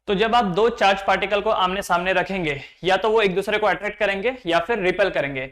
तो जब आप दो चार्ज पार्टिकल को आमने सामने रखेंगे, या तो वो एक दूसरे को अट्रैक्ट करेंगे या फिर रिपेल करेंगे।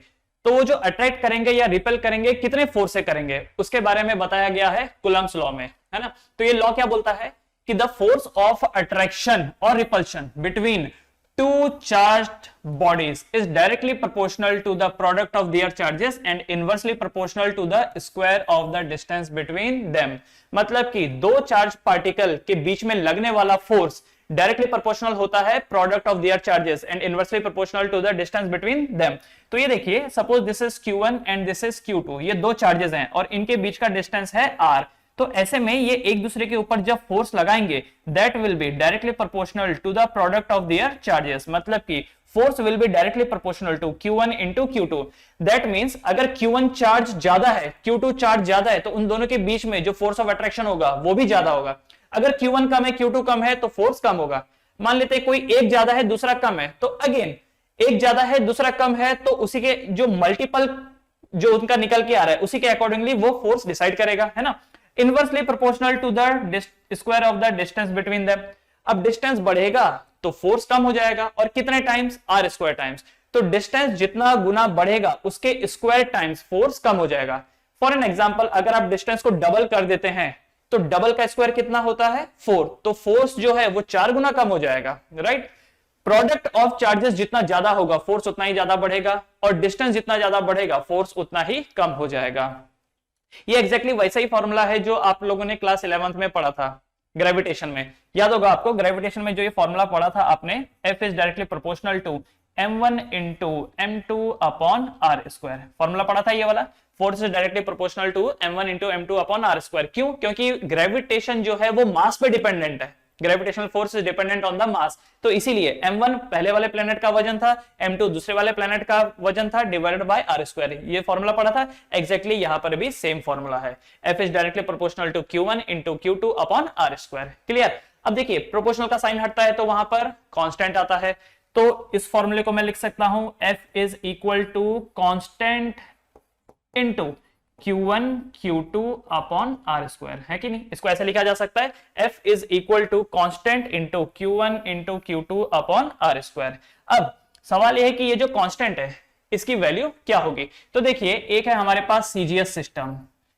तो वो जो अट्रैक्ट करेंगे या रिपेल करेंगे कितने फोर्स से करेंगे उसके बारे में बताया गया है कूलम्ब्स लॉ में, है ना। तो ये लॉ क्या बोलता है कि द फोर्स ऑफ अट्रैक्शन और repulsion between two charged bodies is directly proportional to the product of their charges and inversely proportional to the square of the distance between them। मतलब कि दो चार्ज पार्टिकल के बीच में लगने वाला force directly proportional होता है product of their charges and inversely proportional to the distance between them. तो ये देखिए, suppose this is Q1 and this is Q2, ये दो चार्जेस हैं और इनके बीच का डिस्टेंस है R। तो ऐसे में ये एक दूसरे के ऊपर जब फोर्स लगाएंगे that will be directly proportional to the product of their charges. मतलब कि force will be directly proportional to Q1 into Q2। That means अगर Q1 चार्ज ज्यादा है, Q2 चार्ज ज्यादा है, तो उन दोनों के बीच में जो फोर्स ऑफ अट्रैक्शन होगा वो भी ज्यादा होगा। अगर Q1 कम है, Q2 कम है, तो फोर्स कम होगा। मान लेते हैं कोई एक ज्यादा है दूसरा कम है, तो अगेन एक ज्यादा है दूसरा कम है, तो उसी के जो मल्टीपल जो उनका निकल के आ रहा है उसी के अकॉर्डिंगली वो फोर्स डिसाइड करेगा, है ना। Inversely proportional to the square of the distance between them. अब डिस्टेंस बढ़ेगा तो फोर्स कम हो जाएगा, और कितने टाइम्स? R square times. तो डिस्टेंस जितना गुना बढ़ेगा उसके स्क्वायर टाइम्स फोर्स कम हो जाएगा। फॉर एन एग्जांपल, अगर आप डिस्टेंस को डबल कर देते हैं तो डबल का स्क्वायर कितना होता है? 4। तो फोर्स जो है वो 4 गुना कम हो जाएगा, राइट। प्रोडक्ट ऑफ चार्जेस जितना ज्यादा होगा फोर्स उतना ही ज्यादा बढ़ेगा, और डिस्टेंस जितना ज्यादा बढ़ेगा फोर्स उतना ही कम हो जाएगा। ये एग्जैक्टली वैसा ही फॉर्मूला है जो आप लोगों ने क्लास 11th में पढ़ा था ग्रेविटेशन में। याद होगा आपको, ग्रेविटेशन में जो ये फॉर्मूला पढ़ा था आपने, F is directly proportional to m1 into m2 upon r square. Formula पढ़ा था ये वाला, force is directly proportional to m1 into m2 upon r square. क्यों? क्योंकि ग्रेविटेशन जो है वो मास पे डिपेंडेंट है। Gravitational force is dependent on the mass. तो इसीलिए m1 पहले वाले प्लेनेट का वजन था, m2 दूसरे वाले प्लेनेट का वजन था, डिवाइडेड बाय r स्क्वायर। ये फॉर्मूला पढ़ा था, एग्जैक्टली यहां पर भी सेम फॉर्मूला है। F is directly proportional to Q1 into Q2 upon r square. Clear? अब देखिए, प्रोपोर्शनल का साइन हटता है तो वहां पर कांस्टेंट आता है। तो इस फॉर्मूले को मैं लिख सकता हूं F is equal to constant into Q1 Q2 upon R square, है कि नहीं? इसको ऐसे लिखा जा सकता है, F is equal to constant into Q1 into Q2 upon R square. अब सवाल यह है कि ये जो कांस्टेंट है इसकी वैल्यू क्या होगी? तो देखिए, एक है हमारे पास CGS सिस्टम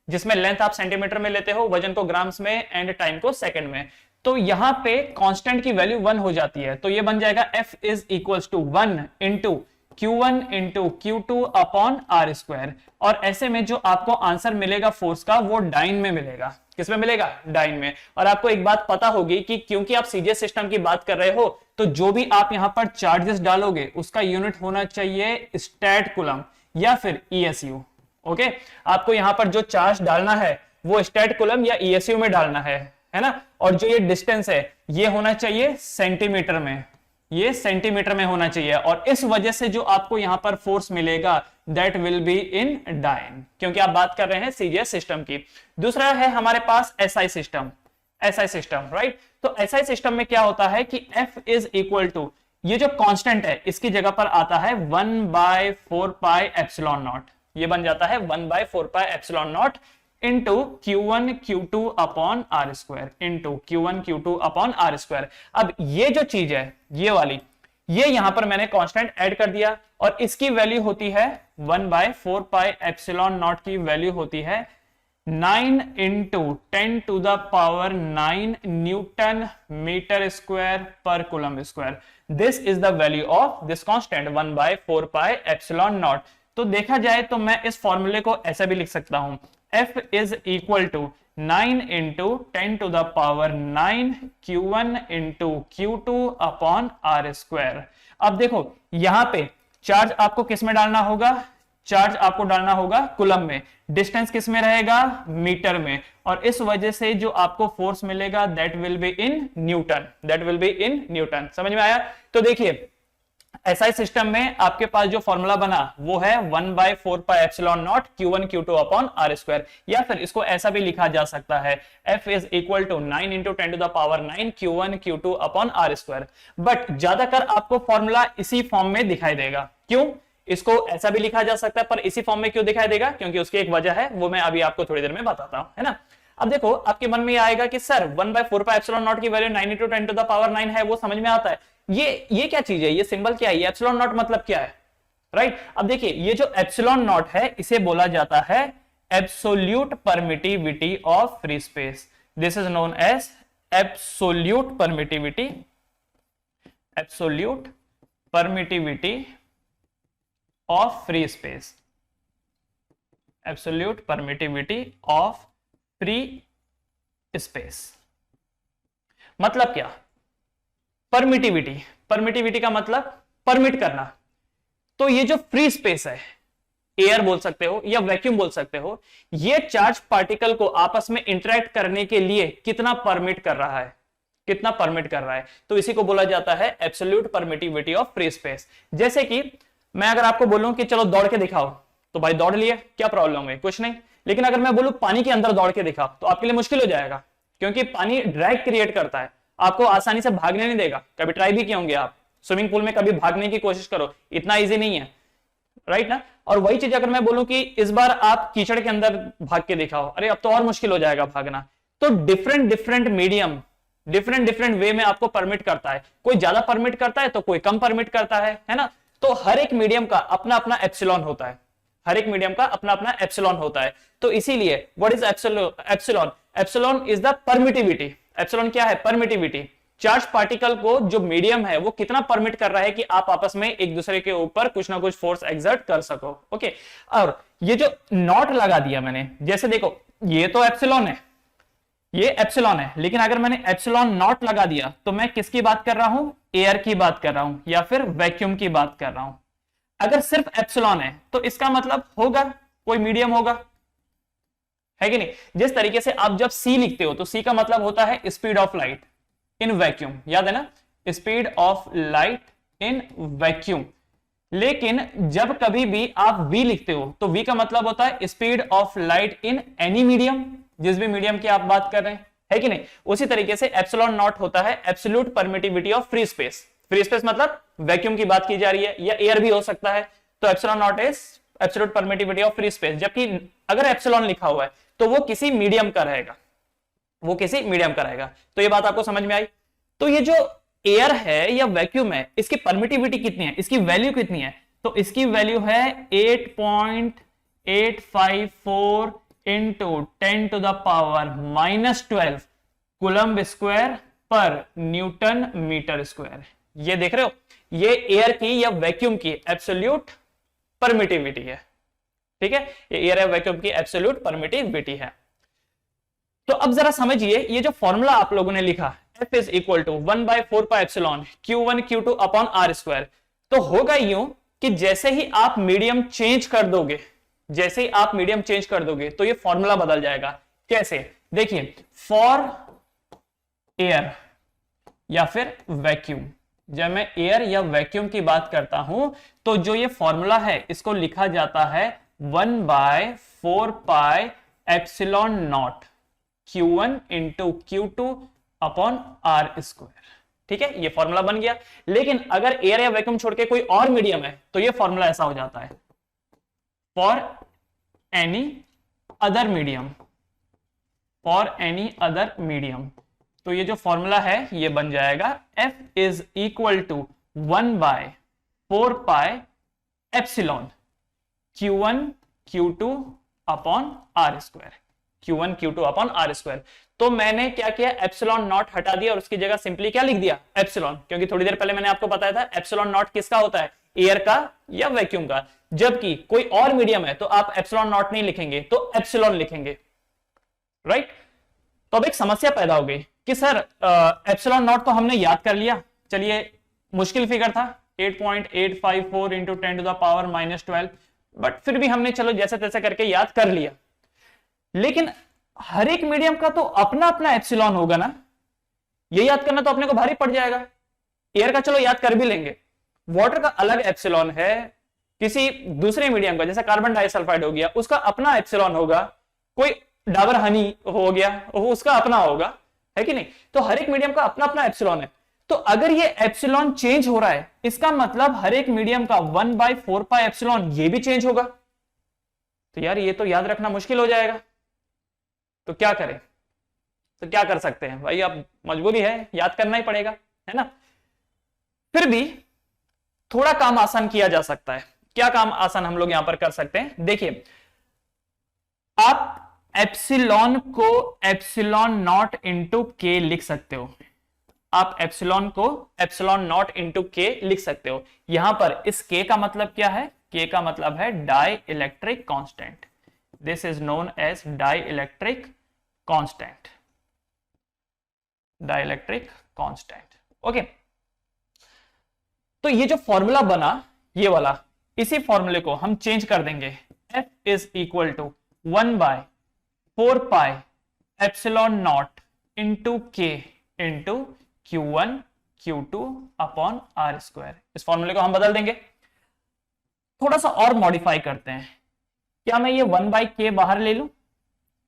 जिसमें लेंथ आप सेंटीमीटर में लेते हो, वजन को ग्राम्स में एंड टाइम को सेकंड में। तो यहां पे कांस्टेंट की वैल्यू 1 हो जाती है, तो ये बन जाएगा F is equal to 1 into Q1 into Q2 upon R square. और ऐसे में जो आपको आंसर मिलेगा फोर्स का वो डाइन में मिलेगा। किसमें मिलेगा? डाइन में। और आपको एक बात पता होगी कि क्योंकि आप सीजीएस सिस्टम की बात कर रहे हो, तो जो भी आप यहां पर चार्जेस डालोगे उसका यूनिट होना चाहिए स्टैट कूलम या फिर ESU। ओके, आपको यहां पर जो चार्ज डालना है वो स्टैट कूलम या ESU में डालना है ना। और जो ये डिस्टेंस है ये होना चाहिए सेंटीमीटर में, ये सेंटीमीटर में होना चाहिए। और इस वजह से जो आपको यहां पर फोर्स मिलेगा that will be in dyne, क्योंकि आप बात कर रहे हैं सीजीएस सिस्टम की। दूसरा है हमारे पास SI सिस्टम, राइट। तो SI सिस्टम में क्या होता है कि F इज इक्वल टू, ये जो कांस्टेंट है इसकी जगह पर आता है 1/4 पाई एप्सिलॉन नॉट। ये बन जाता है 1/4 pi epsilon not into Q1 Q2 upon R square, into Q1 Q2 upon R square. अब ये जो चीज है ये वाली, ये यहां पर मैंने कांस्टेंट ऐड कर दिया, और इसकी वैल्यू होती है 1/4 पाई एप्सिलॉन नॉट की वैल्यू होती है 9 into 10 to the power 9 newton metre square पर coulomb square. This is the value of this constant 1/4 pi epsilon naught. तो देखा जाए तो मैं इस फॉर्मूले को ऐसा भी लिख सकता हूं, F is equal to 9 into 10 to the power 9 Q1 into Q2 upon R square. अब देखो यहां पे चार्ज आपको किस में डालना होगा? चार्ज आपको डालना होगा कूलम में, डिस्टेंस किस में रहेगा? मीटर में। और इस वजह से जो आपको फोर्स मिलेगा that will be in newton, that will be in newton. समझ में आया? तो देखिए, SI सिस्टम में आपके पास जो फॉर्मूला बना वो है 1/4 pi epsilon nought Q1 Q2 upon R square, या फिर इसको ऐसा भी लिखा जा सकता है F is equal to 9 into 10 to the power 9 Q1 Q2 upon R square. But ज्यादातर आपको फॉर्मूला इसी फॉर्म में दिखाई देगा। क्यों? इसको ऐसा भी लिखा जा सकता है, पर इसी फॉर्म में क्यों दिखाई देगा? क्योंकि उसकी एक वजह है, वो मैं अभी आपको थोड़ी देर में बताता हूं, है ना। अब देखो आपके मन में ये आएगा कि सर 1/4πε0 की वैल्यू 9 × 10⁻9 है, वो समझ में आता है। ये क्या चीज है, ये सिंबल क्या है, ये एप्सिलॉन नॉट मतलब क्या है, राइट। अब देखिए ये जो एप्सिलॉन नॉट है इसे बोला जाता है absolute permittivity of free space. This is known as absolute permittivity, absolute permittivity of free space, absolute permittivity of free space. मतलब क्या, परमिटिविटी, परमिटिविटी का मतलब परमिट करना। तो ये जो फ्री स्पेस है, एयर बोल सकते हो या वैक्यूम बोल सकते हो, ये चार्ज पार्टिकल को आपस में इंटरेक्ट करने के लिए कितना परमिट कर रहा है, कितना परमिट कर रहा है, तो इसी को बोला जाता है absolute permittivity of free space. जैसे कि मैं अगर आपको बोलूं कि चलो दौड़ के दिखाओ, तो भाई दौड़ लिए, क्या प्रॉब्लम है, कुछ नहीं। लेकिन अगर मैं बोलूं पानी के अंदर दौड़ के दिखाओ तो आपके लिए मुश्किल हो जाएगा, क्योंकि पानी ड्रैग क्रिएट करता है, आपको आसानी से भागने नहीं देगा। कभी ट्राई भी किए होंगे आप, स्विमिंग पूल में कभी भागने की कोशिश करो, इतना इजी नहीं है, राइट ना। और वही चीज अगर मैं बोलूं कि इस बार आप कीचड़ के अंदर भाग के दिखाओ, अरे अब तो और मुश्किल हो जाएगा भागना। तो different different medium different different way में आपको परमिट करता है, कोई ज्यादा परमिट करता है तो कोई कम परमिट करता है ना। तो हर एक मीडियम का अपना अपना एप्सिलॉन होता है, हर एक मीडियम का अपना अपना एप्सिलॉन होता है। तो इसीलिए what is epsilon, epsilon is the permittivity. Epsilon क्या है, परमिटिविटी। चार्ज पार्टिकल को जो मीडियम है वो कितना परमिट कर रहा है कि आप आपस में एक दूसरे के ऊपर कुछ ना कुछ फोर्स एक्सर्ट कर सको। ओके, और ये जो नॉट लगा दिया मैंने, जैसे देखो ये तो एप्सिलॉन है, ये एप्सिलॉन है, लेकिन अगर मैंने एप्सिलॉन नॉट लगा दिया तो मैं किसकी बात कर रहा हूं, एयर की बात कर रहा हूं या फिर वैक्यूम की बात कर रहा हूं। अगर सिर्फ एप्सिलॉन है तो इसका मतलब होगा कोई मीडियम होगा, है कि नहीं। जिस तरीके से आप जब सी लिखते हो तो सी का मतलब होता है speed of light in vacuum, याद है ना, speed of light in vacuum. लेकिन जब कभी भी आप वी लिखते हो तो वी का मतलब होता है speed of light in any medium, जिस भी मीडियम की आप बात कर रहे हैं, है कि नहीं। उसी तरीके से एप्सिलॉन नॉट होता है absolute permittivity of free space. Free space मतलब वैक्यूम की बात की जा रही है या एयर भी हो सकता है, तो epsilon not is absolute permittivity of free space. जबकि अगर एप्सिलॉन लिखा हुआ है तो वो किसी मीडियम का रहेगा, वो किसी मीडियम का रहेगा। तो ये बात आपको समझ में आई। तो ये जो एयर है या वैक्यूम है, इसकी परमिटिविटी कितनी है, इसकी वैल्यू कितनी है, तो इसकी वैल्यू है 8.854 इंटू 10⁻⁻12 कूलम्ब स्क्वायर पर न्यूटन मीटर स्क्वायर। ये देख रहे हो, ये एयर की या वैक्यूम की एब्सोल्यूट परमिटिविटी है, ठीक है, ये एयर या वैक्यूम की एब्सोल्यूट परमिटिविटी है। तो अब जरा समझिए, ये जो फॉर्मूला आप लोगों ने लिखा F is equal to 1/4πε Q1 Q2 upon R², तो होगा यूं कि जैसे ही आप मीडियम चेंज कर दोगे, जैसे ही आप मीडियम चेंज कर दोगे तो ये फॉर्मूला बदल जाएगा। कैसे, देखिए, फॉर एयर या फिर वैक्यूम, जब मैं एयर या वैक्यूम की बात करता हूं तो जो ये फॉर्मूला है इसको लिखा जाता है 1/4πε0 Q1 into Q2 upon R², ठीक है, ये फॉर्मूला बन गया। लेकिन अगर एयर या वैक्यूम छोड़ के कोई और मीडियम है तो ये फॉर्मूला ऐसा हो जाता है, for any other medium, for any other medium. तो ये जो फॉर्मूला है ये बन जाएगा F is equal to 1/4πε Q1 Q2 upon R², Q1 Q2 upon R²। तो मैंने क्या किया, एप्सिलॉन नॉट हटा दिया और उसकी जगह सिंपली क्या लिख दिया, एप्सिलॉन, क्योंकि थोड़ी देर पहले मैंने आपको बताया था एप्सिलॉन नॉट किसका होता है, एयर का या वैक्यूम का। जबकि कोई और मीडियम है तो आप एप्सिलॉन नॉट नहीं लिखेंगे, तो एप्सिलॉन लिखेंगे, राइट। तो अब एक समस्या पैदा हो गई कि सर एप्सिलॉन नॉट तो हमने याद कर लिया, चलिए मुश्किल फिगर था 8.854 इंटू 10⁻⁻12, बट फिर भी हमने चलो जैसे तैसे करके याद कर लिया। लेकिन हर एक मीडियम का तो अपना अपना एप्सिलॉन होगा ना, ये याद करना तो अपने को भारी पड़ जाएगा। एयर का चलो याद कर भी लेंगे, वाटर का अलग एप्सिलॉन है, किसी दूसरे मीडियम का जैसे कार्बन डाइसल्फाइड हो गया उसका अपना एप्सिलॉन होगा, कोई डाबर हनी हो गया उसका अपना होगा, है कि नहीं। तो हर एक मीडियम का अपना अपना एप्सिलॉन है। तो अगर ये एप्सिलॉन चेंज हो रहा है इसका मतलब हर एक मीडियम का 1/4πε ये भी चेंज होगा। तो यार ये तो याद रखना मुश्किल हो जाएगा, तो क्या करें, तो क्या कर सकते हैं भाई, अब मजबूरी है, याद करना ही पड़ेगा, है ना। फिर भी थोड़ा काम आसान किया जा सकता है। क्या काम आसान हम लोग यहां पर कर सकते हैं, देखिए आप एप्सिलॉन को एप्सिलॉन नॉट इंटू के लिख सकते हो, आप एप्सिलॉन को एप्सिलॉन नॉट इंटू के लिख सकते हो। यहां पर इस के का मतलब क्या है, के का मतलब है dielectric constant, this is known as dielectric constant, dielectric constant. Okay, तो ये जो फॉर्मूला बना ये वाला, इसी फॉर्मूले को हम चेंज कर देंगे, F is equal to 1/4 epsilon not into K into Q1 Q2 upon R square. इस फॉर्मूले को हम बदल देंगे, थोड़ा सा और मॉडिफाई करते हैं। क्या मैं ये 1/k बाहर ले लूं,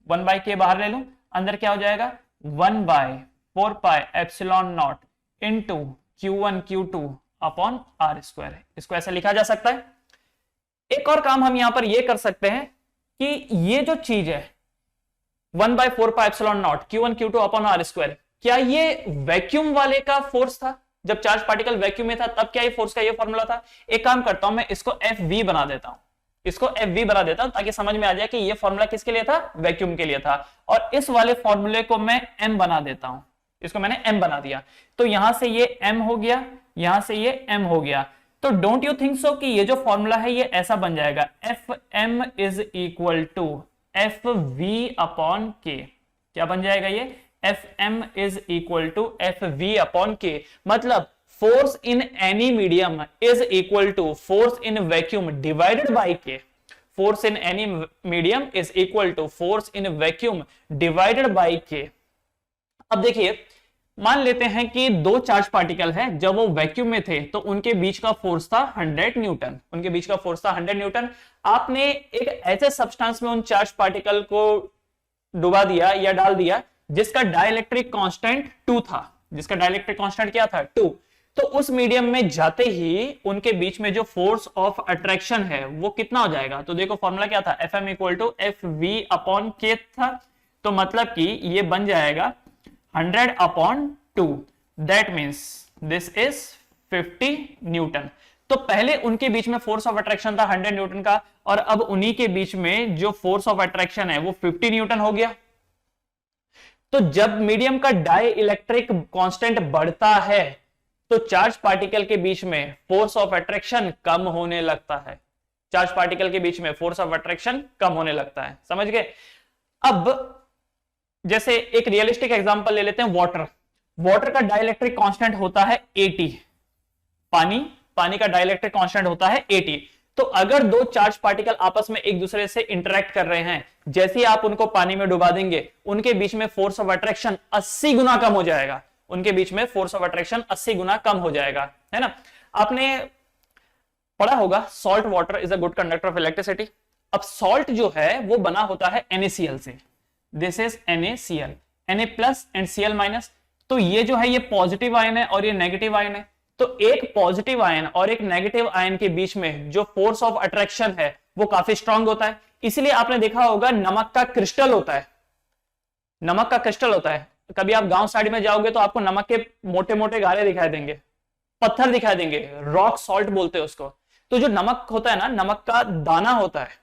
1/k बाहर ले लूं, अंदर क्या हो जाएगा 1/4 epsilon not into Q1 Q2 upon R square. इसको ऐसा लिखा जा सकता है। एक और काम हम यहां पर ये कर सकते हैं कि ये जो चीज है 1/4 epsilon nought Q1 Q2 upon R square, क्या ये वैक्यूम वाले का फोर्स था, जब चार्ज पार्टिकल वैक्यूम में था तब क्या ये फोर्स का ये फॉर्मूला था। एक काम करता हूं मैं इसको FV बना देता हूं, इसको FV बना देता हूं ताकि समझ में आ जाए कि ये फॉर्मूला किसके लिए था, वैक्यूम के लिए था। और इस वाले फॉर्मूले को मैं M बना देता हूं, इसको मैंने M बना दिया, तो यहां से ये M हो गया, यहां से ये M हो गया। तो डोंट यू थिंक सो कि ये जो फॉर्मूला है ये ऐसा बन जाएगा, FM is equal to FV upon K. क्या बन जाएगा ये, FM is equal to FV upon K, मतलब force in any medium is equal to force in vacuum divided by K. Force in any medium is equal to force in vacuum divided by K. अब देखिए, मान लेते हैं कि दो charge particle है, जब वो वैक्यूम में थे तो उनके बीच का फोर्स था 100 न्यूटन, उनके बीच का फोर्स था 100 न्यूटन। आपने एक ऐसे सब्सटेंस में उन चार्ज पार्टिकल को डुबा दिया या डाल दिया जिसका डाइलेक्ट्रिक कांस्टेंट 2 था, जिसका डाइलेक्ट्रिक कांस्टेंट क्या था 2, तो उस मीडियम में जाते ही उनके बीच में जो फोर्स ऑफ अट्रैक्शन है वो कितना हो जाएगा। तो देखो फॉर्मूला क्या था, FM equal to FV upon K था, तो मतलब कि ये बन जाएगा 100 अपॉन 2, that means this is 50 newton. तो पहले उनके बीच में फोर्स ऑफ अट्रैक्शन था 100 न्यूटन का, और अब उन्हीं के बीच में जो फोर्स ऑफ अट्रैक्शन है वो 50 न्यूटन हो गया। तो जब मीडियम का डाई इलेक्ट्रिक कांस्टेंट बढ़ता है तो चार्ज पार्टिकल के बीच में फोर्स ऑफ अट्रैक्शन कम होने लगता है, चार्ज पार्टिकल के बीच में फोर्स ऑफ अट्रैक्शन कम होने लगता है, समझ गए। अब जैसे एक रियलिस्टिक एग्जांपल ले लेते हैं, वाटर। वाटर का डाइलेक्ट्रिक कांस्टेंट होता है 80, पानी का डाइलेक्ट्रिक कांस्टेंट होता है 80। तो अगर दो चार्ज पार्टिकल आपस में एक दूसरे से इंटरेक्ट कर रहे हैं, जैसे ही आप उनको पानी में डुबा देंगे उनके बीच में फोर्स ऑफ अट्रैक्शन 80 गुना कम हो जाएगा, उनके बीच में फोर्स ऑफ अट्रैक्शन 80 गुना कम हो जाएगा, है ना। आपने पढ़ा होगा salt water is a good conductor of electricity. अब सॉल्ट जो है वो बना होता है NaCl से, this is NaCl, Na plus and Cl minus. तो ये जो है ये पॉजिटिव आयन है और ये नेगेटिव आयन है। तो एक पॉजिटिव आयन और एक नेगेटिव आयन के बीच में जो फोर्स ऑफ अट्रैक्शन है वो काफी स्ट्रांग होता है। इसलिए आपने देखा होगा नमक का क्रिस्टल होता है, नमक का क्रिस्टल होता है। कभी आप गांव साइड में जाओगे तो आपको नमक के मोटे मोटे गारे दिखाई देंगे, पत्थर दिखाई देंगे, रॉक सॉल्ट बोलते हैं उसको। तो जो नमक होता है ना, नमक का दाना होता है,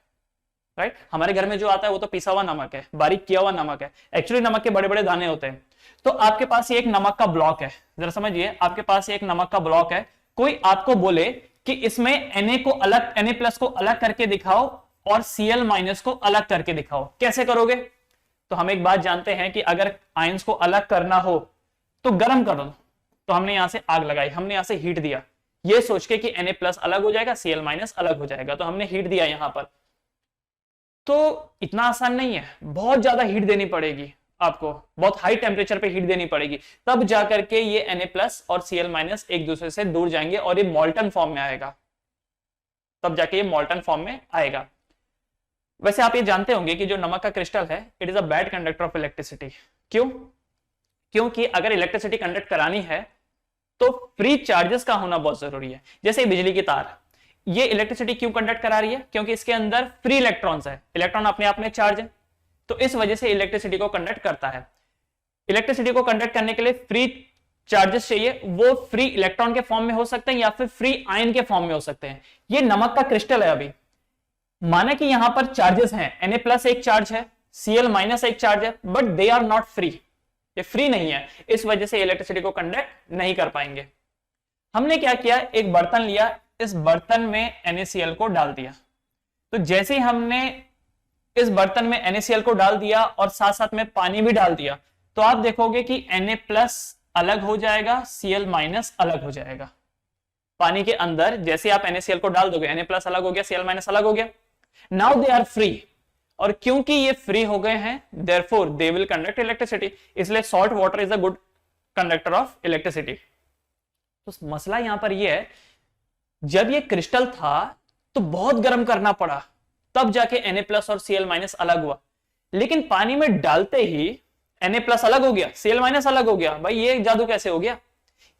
राइट। हमारे घर में जो आता है वो तो पिसा हुआ नमक है, बारीक किया हुआ नमक है, एक्चुअली नमक के बड़े बड़े दाने होते हैं। तो आपके पास ये एक नमक का ब्लॉक है, जरा समझिए, आपके पास एक नमक का ब्लॉक है। कोई आपको बोले कि इसमें Na को अलग, Na प्लस को अलग करके दिखाओ और Cl माइनस को अलग करके दिखाओ, कैसे करोगे। तो हम एक बात जानते हैं कि अगर आयंस को अलग करना हो तो गर्म कर दो। तो हमने यहां से आग लगाई, हमने यहां से हीट दिया, ये सोच के कि Na प्लस अलग हो जाएगा, Cl माइनस अलग हो जाएगा, तो हमने हीट दिया यहां पर। तो इतना आसान नहीं है, बहुत ज्यादा हीट देनी पड़ेगी आपको, बहुत हाई टेम्परेचर पे हीट देनी पड़ेगी, तब जाकर के ये Na प्लस और Cl माइनस एक दूसरे से दूर जाएंगे और ये मॉल्टन फॉर्म में आएगा, तब जाके ये मॉल्टन फॉर्म में आएगा। वैसे आप ये जानते होंगे कि जो नमक का क्रिस्टल है it is a bad conductor of electricity. क्यों? क्योंकि अगर इलेक्ट्रिसिटी कंडक्ट करानी है तो फ्री चार्जेस का होना बहुत जरूरी है। जैसे बिजली की तार, ये इलेक्ट्रिसिटी क्यों कंडक्ट करा रही है? क्योंकि इसके अंदर फ्री इलेक्ट्रॉन्स है, इलेक्ट्रॉन अपने आप में चार्ज है, तो इस वजह से इलेक्ट्रिसिटी को कंडक्ट करता है। इलेक्ट्रिसिटी को कंडक्ट करने के लिए फ्री चार्जेस चाहिए, वो फ्री इलेक्ट्रॉन के फॉर्म में हो सकते हैं या फिर फ्री आयन के फॉर्म में हो सकते हैं। ये नमक का क्रिस्टल है। अभी माना कि यहां पर चार्जेस हैं, Na+ एक चार्ज है, Cl- एक चार्ज है, but they are not free, ये फ्री नहीं है, इस वजह से इलेक्ट्रिसिटी को कंडक्ट नहीं कर पाएंगे। हमने क्या किया, एक बर्तन लिया, इस बर्तन में NaCl को डाल दिया। तो जैसे ही हमने इस बर्तन में NaCl को डाल दिया और साथ साथ में पानी भी डाल दिया, तो आप देखोगे कि Na+ अलग हो जाएगा, Cl- अलग हो जाएगा। पानी के अंदर जैसे आप NaCl को डाल दोगे, Na+ अलग हो गया, Cl- अलग हो गया। नाउ दे आर फ्री, और क्योंकि ये फ्री हो गए हैं, therefore they will conduct electricity, इसलिए salt water is a good conductor of electricity. तो मसला यहां पर ये है, जब ये क्रिस्टल था तो बहुत गर्म करना पड़ा, तब जाके Na+ और Cl- अलग हुआ। लेकिन पानी में डालते ही Na+ अलग हो गया, Cl- अलग हो गया। भाई ये जादू कैसे हो गया?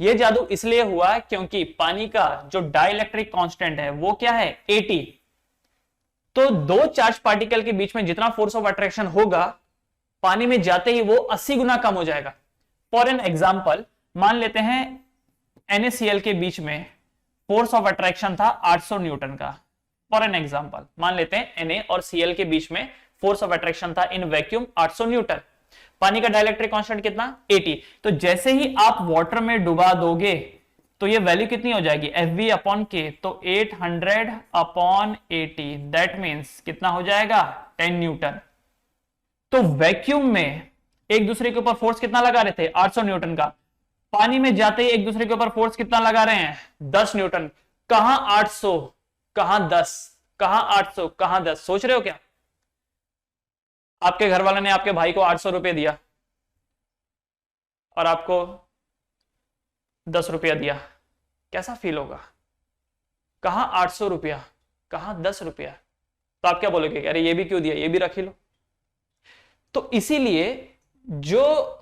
ये जादू इसलिए हुआ क्योंकि पानी का जो डाइलेक्ट्रिक कांस्टेंट है वो क्या है, 80। तो दो चार्ज पार्टिकल के बीच में जितना फोर्स ऑफ अट्रैक्शन होगा, पानी में जाते ही वो 80 गुना कम हो जाएगा। फॉर एन एग्जाम्पल, मान लेते हैं NaCl के बीच में फोर्स ऑफ अट्रैक्शन था 800 न्यूटन का। फॉर एन एग्जाम्पल मान लेते हैं Na और Cl के बीच में फोर्स ऑफ अट्रैक्शन था इन वैक्यूम 800 न्यूटन। पानी का डाइलेक्ट्रिक कांस्टेंट कितना, 80। तो जैसे ही आप वाटर में डुबा दोगे तो ये वैल्यू कितनी हो जाएगी, FV/K, तो 800/80, दैट मीन्स कितना हो जाएगा, 10 न्यूटन। तो वैक्यूम में एक दूसरे के ऊपर फोर्स कितना लगा रहे थे, 800 न्यूटन का। पानी में जाते ही एक दूसरे के ऊपर फोर्स कितना लगा रहे हैं, 10 न्यूटन। कहां 800 कहां 10, कहां 800 कहां 10, सोच रहे हो क्या? आपके घर वाले ने आपके भाई को 800 रुपए दिया और आपको 10 रुपया दिया, कैसा फील होगा? कहां 800 रुपया, कहां 10 रुपया, तो आप क्या बोलोगे, अरे ये भी क्यों दिया, ये भी रख ही लो। तो इसीलिए जो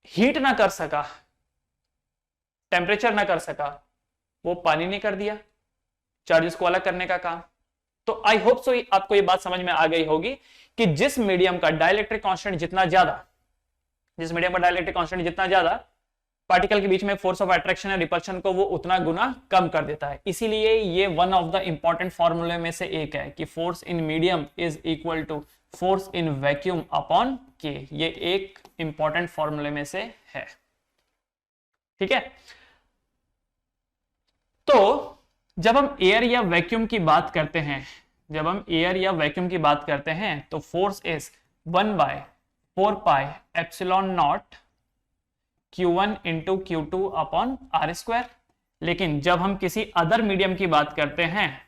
हीट ना कर सका, टेम्परेचर ना कर सका, वो पानी ने कर दिया चार्जेस को अलग करने का काम। तो आई होप सो आपको ये बात समझ में आ गई होगी कि जिस मीडियम का डाइलेक्ट्रिक कांस्टेंट जितना ज्यादा, पार्टिकल के बीच में फोर्स ऑफ अट्रैक्शन या रिपल्शन को वो उतना गुना कम कर देता है। इसीलिए ये वन ऑफ द इंपॉर्टेंट फॉर्मूले में से एक है कि force in medium is equal to force in vacuum upon K। ये एक इंपॉर्टेंट फॉर्मूले में से है, ठीक है। तो जब हम एयर या वैक्यूम की बात करते हैं, तो force is 1/4πε0 Q1 into Q2 upon R²। लेकिन जब हम किसी अदर मीडियम की बात करते हैं,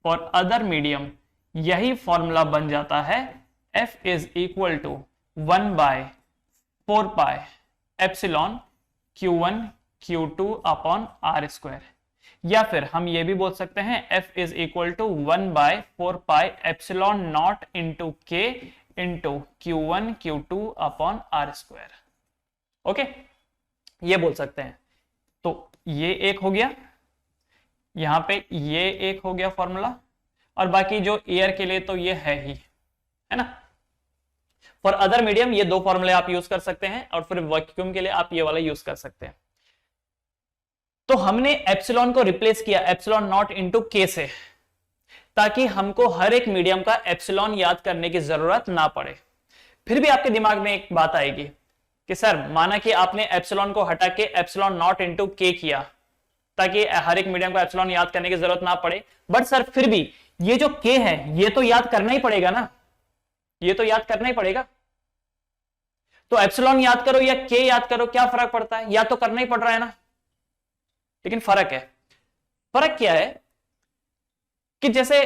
फॉर अदर मीडियम यही फॉर्मूला बन जाता है, F is equal to 1/4πε Q1 Q2 upon R²। या फिर हम ये भी बोल सकते हैं F is equal to 1/4πε0 into K into Q1 Q2 upon R²। Okay, ये बोल सकते हैं। तो ये एक हो गया, यहां पे ये एक हो गया फॉर्मूला, और बाकी जो एयर के लिए तो ये है ही, है ना। फॉर अदर मीडियम ये दो फॉर्मूले आप यूज कर सकते हैं, और फिर वैक्यूम के लिए आप ये वाला यूज कर सकते हैं। तो हमने एप्सिलॉन को रिप्लेस किया ε0 इंटू K से, ताकि हमको हर एक मीडियम का एप्सिलॉन याद करने की जरूरत ना पड़े। फिर भी आपके दिमाग में एक बात आएगी कि सर, माना कि आपने एप्सिलॉन को हटा के ε0 इंटू K किया ताकि हर एक मीडियम का एप्सिलॉन याद करने की जरूरत ना पड़े, बट सर फिर भी ये जो K है ये तो याद करना ही पड़ेगा ना, ये तो याद करना ही पड़ेगा। तो एप्सिलॉन याद करो या K याद करो, क्या फर्क पड़ता है, या तो करना ही पड़ रहा है ना। लेकिन फर्क फर्क क्या है कि जैसे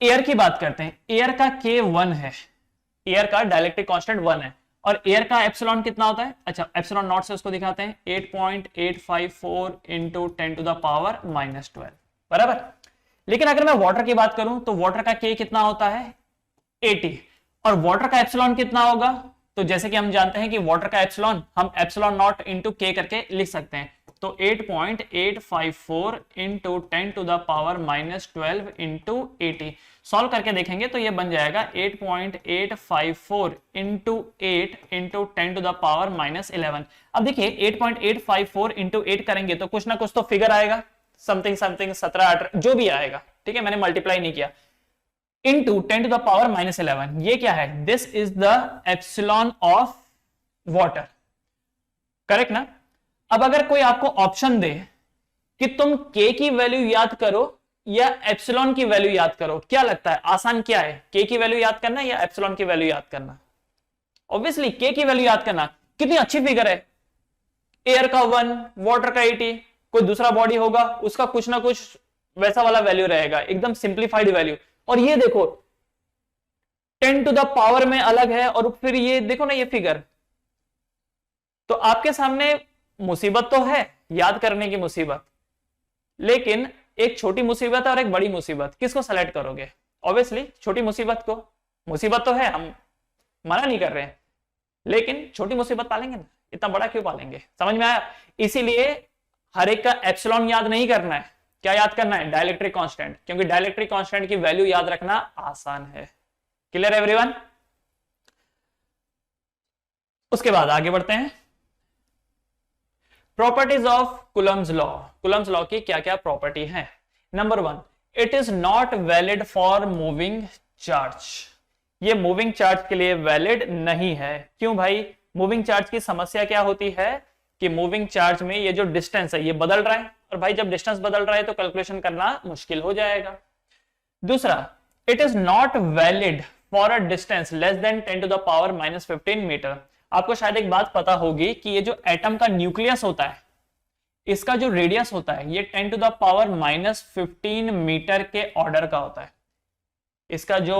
एयर की बात करते हैं, एयर का K 1 है, एयर का डाइलेक्ट्रिक कांस्टेंट 1 है, और एयर का एप्सिलॉन कितना होता है, अच्छा ε0 से उसको दिखाते हैं 8.854 इंटू 10⁻⁻12, बराबर। लेकिन अगर मैं वाटर की बात करूं तो वाटर का K कितना होता है, 80, और वाटर का एप्सिलॉन कितना होगा, तो जैसे कि हम जानते हैं कि वाटर का एप्सिलॉन हम ε0 इंटू K करके लिख सकते हैं, तो 8.854 into 10 to the power -12 into 80 solve करके देखेंगे तो ये बन जाएगा 8.854 into 8 into 10 to the power -11। अब देखिए 8.854 इंटू 8 करेंगे तो कुछ ना कुछ तो फिगर आएगा, समथिंग समथिंग 17 18 जो भी आएगा, ठीक है, मैंने मल्टीप्लाई नहीं किया, इंटू 10 टू द पावर -11। ये क्या है? This is the epsilon of water, correct ना? अब अगर कोई आपको ऑप्शन दे कि तुम के की वैल्यू याद करो या एप्सिलॉन की वैल्यू याद करो, क्या लगता है आसान क्या है, के की वैल्यू याद करना या एप्सिलॉन की वैल्यू याद करना? ऑब्वियसली के की वैल्यू याद करना। कितनी अच्छी फिगर है, एयर का 1, वाटर का 80, कोई दूसरा बॉडी होगा उसका कुछ ना कुछ वैसा वाला वैल्यू रहेगा, एकदम सिंप्लीफाइड वैल्यू। और ये देखो 10 टू द पावर में अलग है, और फिर ये देखो ना ये फिगर, तो आपके सामने मुसीबत तो है याद करने की मुसीबत, लेकिन एक छोटी मुसीबत है और एक बड़ी मुसीबत, किसको सेलेक्ट करोगे? ऑब्वियसली छोटी मुसीबत को। मुसीबत तो है, हम मना नहीं कर रहे हैं, लेकिन छोटी मुसीबत पालेंगे ना, इतना बड़ा क्यों पालेंगे? समझ में आया? इसीलिए हर एक का एप्सिलॉन याद नहीं करना है, क्या याद करना है? डाइलेक्ट्रिक कांस्टेंट, क्योंकि डाइलेक्ट्रिक कांस्टेंट की वैल्यू याद रखना आसान है। Clear everyone? उसके बाद आगे बढ़ते हैं, properties of Coulomb's law. Coulomb's law की क्या क्या प्रॉपर्टी है? Number 1, it is not valid for moving charge. ये मूविंग चार्ज के लिए वैलिड नहीं है। क्यों भाई? मूविंग चार्ज की समस्या क्या होती है कि मूविंग चार्ज में ये जो डिस्टेंस है ये बदल रहा है, और भाई जब डिस्टेंस बदल रहा है तो कैलकुलेशन करना मुश्किल हो जाएगा। दूसरा, it is not valid for a distance less than 10 to the power -15 metre. आपको शायद एक बात पता होगी कि ये जो एटम का न्यूक्लियस होता है, इसका जो रेडियस होता है ये 10 टू द पावर -15 मीटर के ऑर्डर का होता है। इसका जो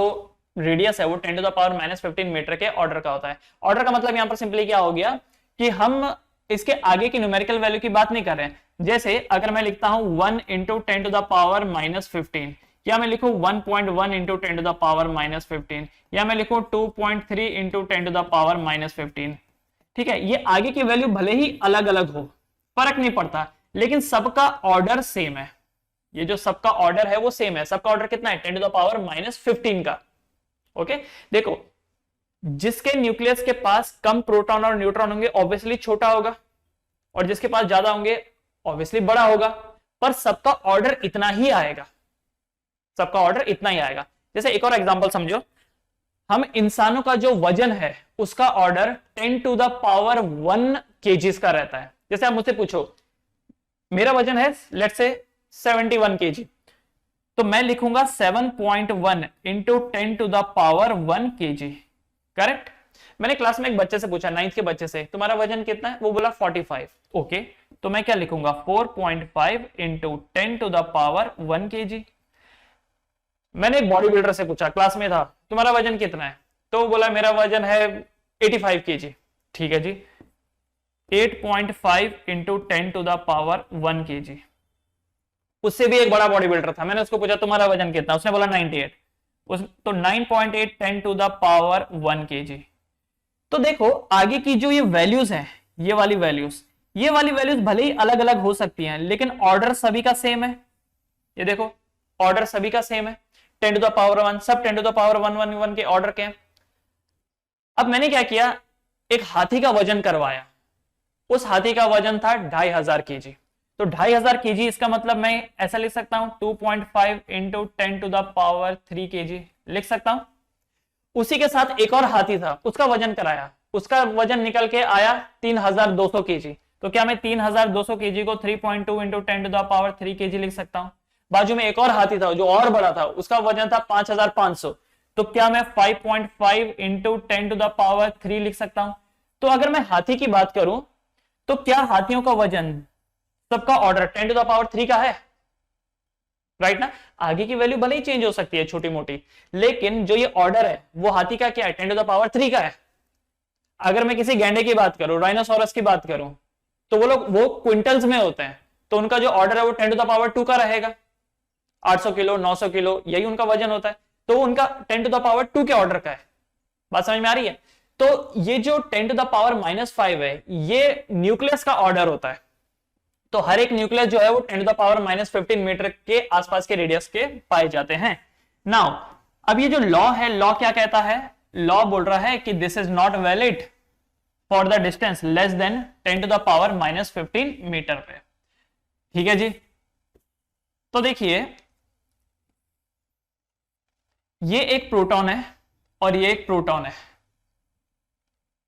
रेडियस है वो 10 टू द पावर -15 मीटर के ऑर्डर का होता है। ऑर्डर का मतलब यहां पर सिंपली क्या हो गया कि हम इसके आगे की न्यूमेरिकल वैल्यू की बात नहीं कर रहे हैं। जैसे अगर मैं लिखता हूं 1 इंटू 10 टू द पावर -15, या मैं लिखूं 1.1 इंटू 10 टू द पावर -15, या मैं लिखूं 2.3 इंटू 10 टू द पावर -15, ठीक है, ये आगे की वैल्यू भले ही अलग अलग हो, फर्क नहीं पड़ता, लेकिन सबका ऑर्डर सेम है। ये जो सबका ऑर्डर है वो सेम है। सबका ऑर्डर कितना है? 10 टू द पावर -15 का। ओके, देखो जिसके न्यूक्लियस के पास कम प्रोटॉन और न्यूट्रॉन होंगे ऑब्वियसली छोटा होगा, और जिसके पास ज्यादा होंगे ऑब्वियसली बड़ा होगा, पर सबका ऑर्डर इतना ही आएगा, सबका ऑर्डर इतना ही आएगा। जैसे एक और एग्जांपल समझो, हम इंसानों का जो वजन है उसका order 10 to the power 1 kgs का रहता है। जैसे आप मुझसे पूछो मेरा वजन है लेट्स से 71 केजी, तो मैं लिखूंगा 7.1 into 10 to the power 1 kg, correct? मैंने क्लास में एक बच्चे से पूछा, 9th के बच्चे से, तुम्हारा वजन कितना है? वो बोला 45। ओके, तो मैं क्या लिखूंगा? 4.5 into 10 to the power 1 kg. मैंने एक बॉडी बिल्डर से पूछा, क्लास में था, तुम्हारा वजन कितना है? तो वो बोला मेरा वजन है 85 केजी। ठीक है जी, 8.5 into 10 to the power 1 kg. उससे भी एक बड़ा बॉडी बिल्डर था, मैंने उसको पूछा तुम्हारा वजन कितना? उसने बोला 98। तो 9.8 10 टू द पावर 1 केजी। तो देखो आगे की जो ये वैल्यूज हैं, ये वाली वैल्यूज भले ही अलग अलग हो सकती हैं, लेकिन ऑर्डर सभी का सेम है। ये देखो ऑर्डर सभी का सेम है, 10 टू द पावर 1, सब 10 टू द पावर 1 के ऑर्डर के हैं। अब मैंने क्या किया, एक हाथी का वजन करवाया, उस हाथी का वजन था 2500 केजी। तो 2500 केजी, इसका मतलब मैं ऐसा लिख सकता हूं 2.5 into 10 to the power 3 KG लिख सकता हूं। उसी के साथ एक और हाथी था, उसका वजन कराया, उसका वजन निकल के आया 3200 केजी। तो क्या मैं 3200 केजी को 3.2 into 10 to the power 3 KG लिख सकता हूं? बाजू में एक और हाथी था जो और बड़ा था, उसका वजन था 5500। तो क्या मैं 5.5 इंटू 10 टू द पावर 3 लिख सकता हूं? तो अगर मैं हाथी की बात करूं तो क्या हाथियों का वजन, सबका ऑर्डर 10 टू द पावर 3 का है, राइट ना? आगे की वैल्यू भले ही चेंज हो सकती है छोटी मोटी, लेकिन जो ये ऑर्डर है वो हाथी का क्या है? 10 टू द पावर 3 का है। अगर मैं किसी गैंडे की बात करूं, राइनोसोरस की बात करूं, तो वो क्विंटल्स में होते हैं, तो उनका जो ऑर्डर है वो 10 टू द पावर 2 का रहेगा। 800 किलो 900 किलो यही उनका वजन होता है, तो उनका 10 टू द पावर 2 के ऑर्डर का है। बात समझ में आ रही है? तो ये जो 10 टू द पावर -5 है, ये न्यूक्लियस का ऑर्डर होता है, तो हर एक न्यूक्लियस जो है वो 10⁻⁻15 मीटर के आसपास के रेडियस के पाए जाते हैं। नाउ अब ये जो लॉ है, लॉ क्या कहता है? लॉ बोल रहा है कि this is not valid for the distance less than 10⁻⁻15 metre पे। ठीक है जी। तो देखिए, ये एक प्रोटॉन है और ये एक प्रोटॉन है।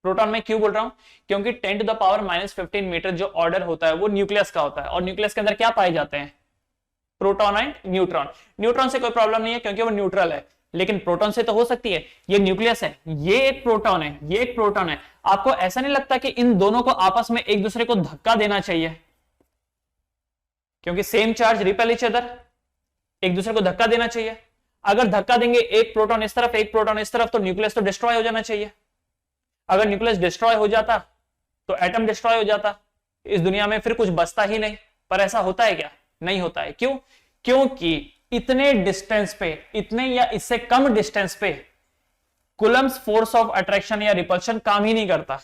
प्रोटॉन में क्यों बोल रहा हूं? क्योंकि 10⁻⁻15 मीटर जो ऑर्डर होता है वो न्यूक्लियस का होता है, और न्यूक्लियस के अंदर क्या पाए जाते हैं? Proton and neutron. न्यूट्रॉन से कोई प्रॉब्लम नहीं है क्योंकि वो न्यूट्रल है, लेकिन प्रोटॉन से तो हो सकती है। ये न्यूक्लियस है, ये एक प्रोटॉन है, ये एक प्रोटॉन है। आपको ऐसा नहीं लगता कि इन दोनों को आपस में एक दूसरे को धक्का देना चाहिए? क्योंकि same charge repel each other, एक दूसरे को धक्का देना चाहिए। अगर धक्का देंगे एक प्रोटॉन इस तरफ, एक प्रोटॉन इस तरफ, तो न्यूक्लियस तो डिस्ट्रॉय हो जाना चाहिए। अगर न्यूक्लियस डिस्ट्रॉय हो जाता तो एटम डिस्ट्रॉय हो जाता, इस दुनिया में फिर कुछ बचता ही नहीं। पर ऐसा होता है क्या? नहीं होता है। क्यों? क्योंकि इतने डिस्टेंस पे, इतने या इससे कम डिस्टेंस पे कूलम्ब्स फोर्स ऑफ अट्रैक्शन या रिपल्शन काम ही नहीं करता।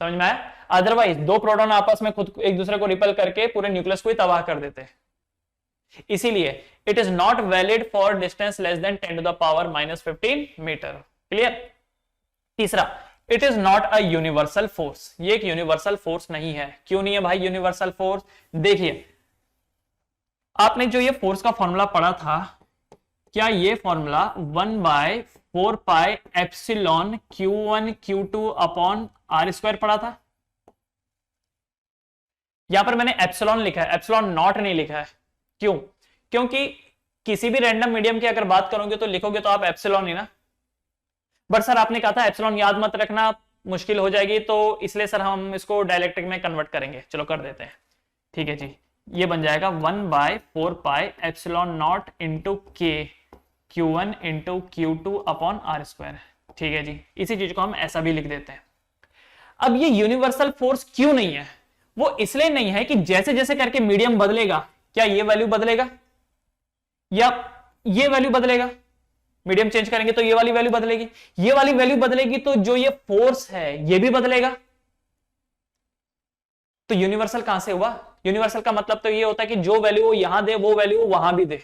समझ में आया? अदरवाइज दो प्रोटॉन आपस में खुद एक दूसरे को रिपेल करके पूरे न्यूक्लियस को ही तबाह कर देते हैं। इसीलिए it is not valid for distance less than 10⁻⁻15 metre. Clear? तीसरा, it is not a universal force. ये एक यूनिवर्सल फोर्स नहीं है। क्यों नहीं है भाई यूनिवर्सल फोर्स? देखिए, आपने जो ये फोर्स का फॉर्मूला पढ़ा था, क्या ये formula 1/4πε Q1 Q2 upon R² पढ़ा था? यहां पर मैंने एप्सिलॉन लिखा है, एप्सिलॉन नॉट नहीं लिखा है। क्यों? क्योंकि किसी भी रैंडम मीडियम की अगर बात करोगे तो लिखोगे तो आप एप्सिलॉन ही ना। बट सर आपने कहा था एप्सिलॉन याद मत रखना, मुश्किल हो जाएगी, तो इसलिए सर हम इसको डाइलेक्ट्रिक में कन्वर्ट करेंगे। चलो कर देते हैं। ठीक है जी, ये बन जाएगा 1/4πε0 इंटू के Q1 into Q2 upon R²। ठीक है जी, इसी चीज को हम ऐसा भी लिख देते हैं। अब ये यूनिवर्सल फोर्स क्यों नहीं है? वो इसलिए नहीं है कि जैसे जैसे करके मीडियम बदलेगा, क्या ये वैल्यू बदलेगा या ये वैल्यू बदलेगा? मीडियम चेंज करेंगे तो ये वाली वैल्यू बदलेगी, ये वाली वैल्यू बदलेगी तो जो ये फोर्स है ये भी बदलेगा। तो यूनिवर्सल कहां से हुआ? यूनिवर्सल का मतलब तो ये होता है कि जो वैल्यू वो यहां दे वो वैल्यू वहां भी दे,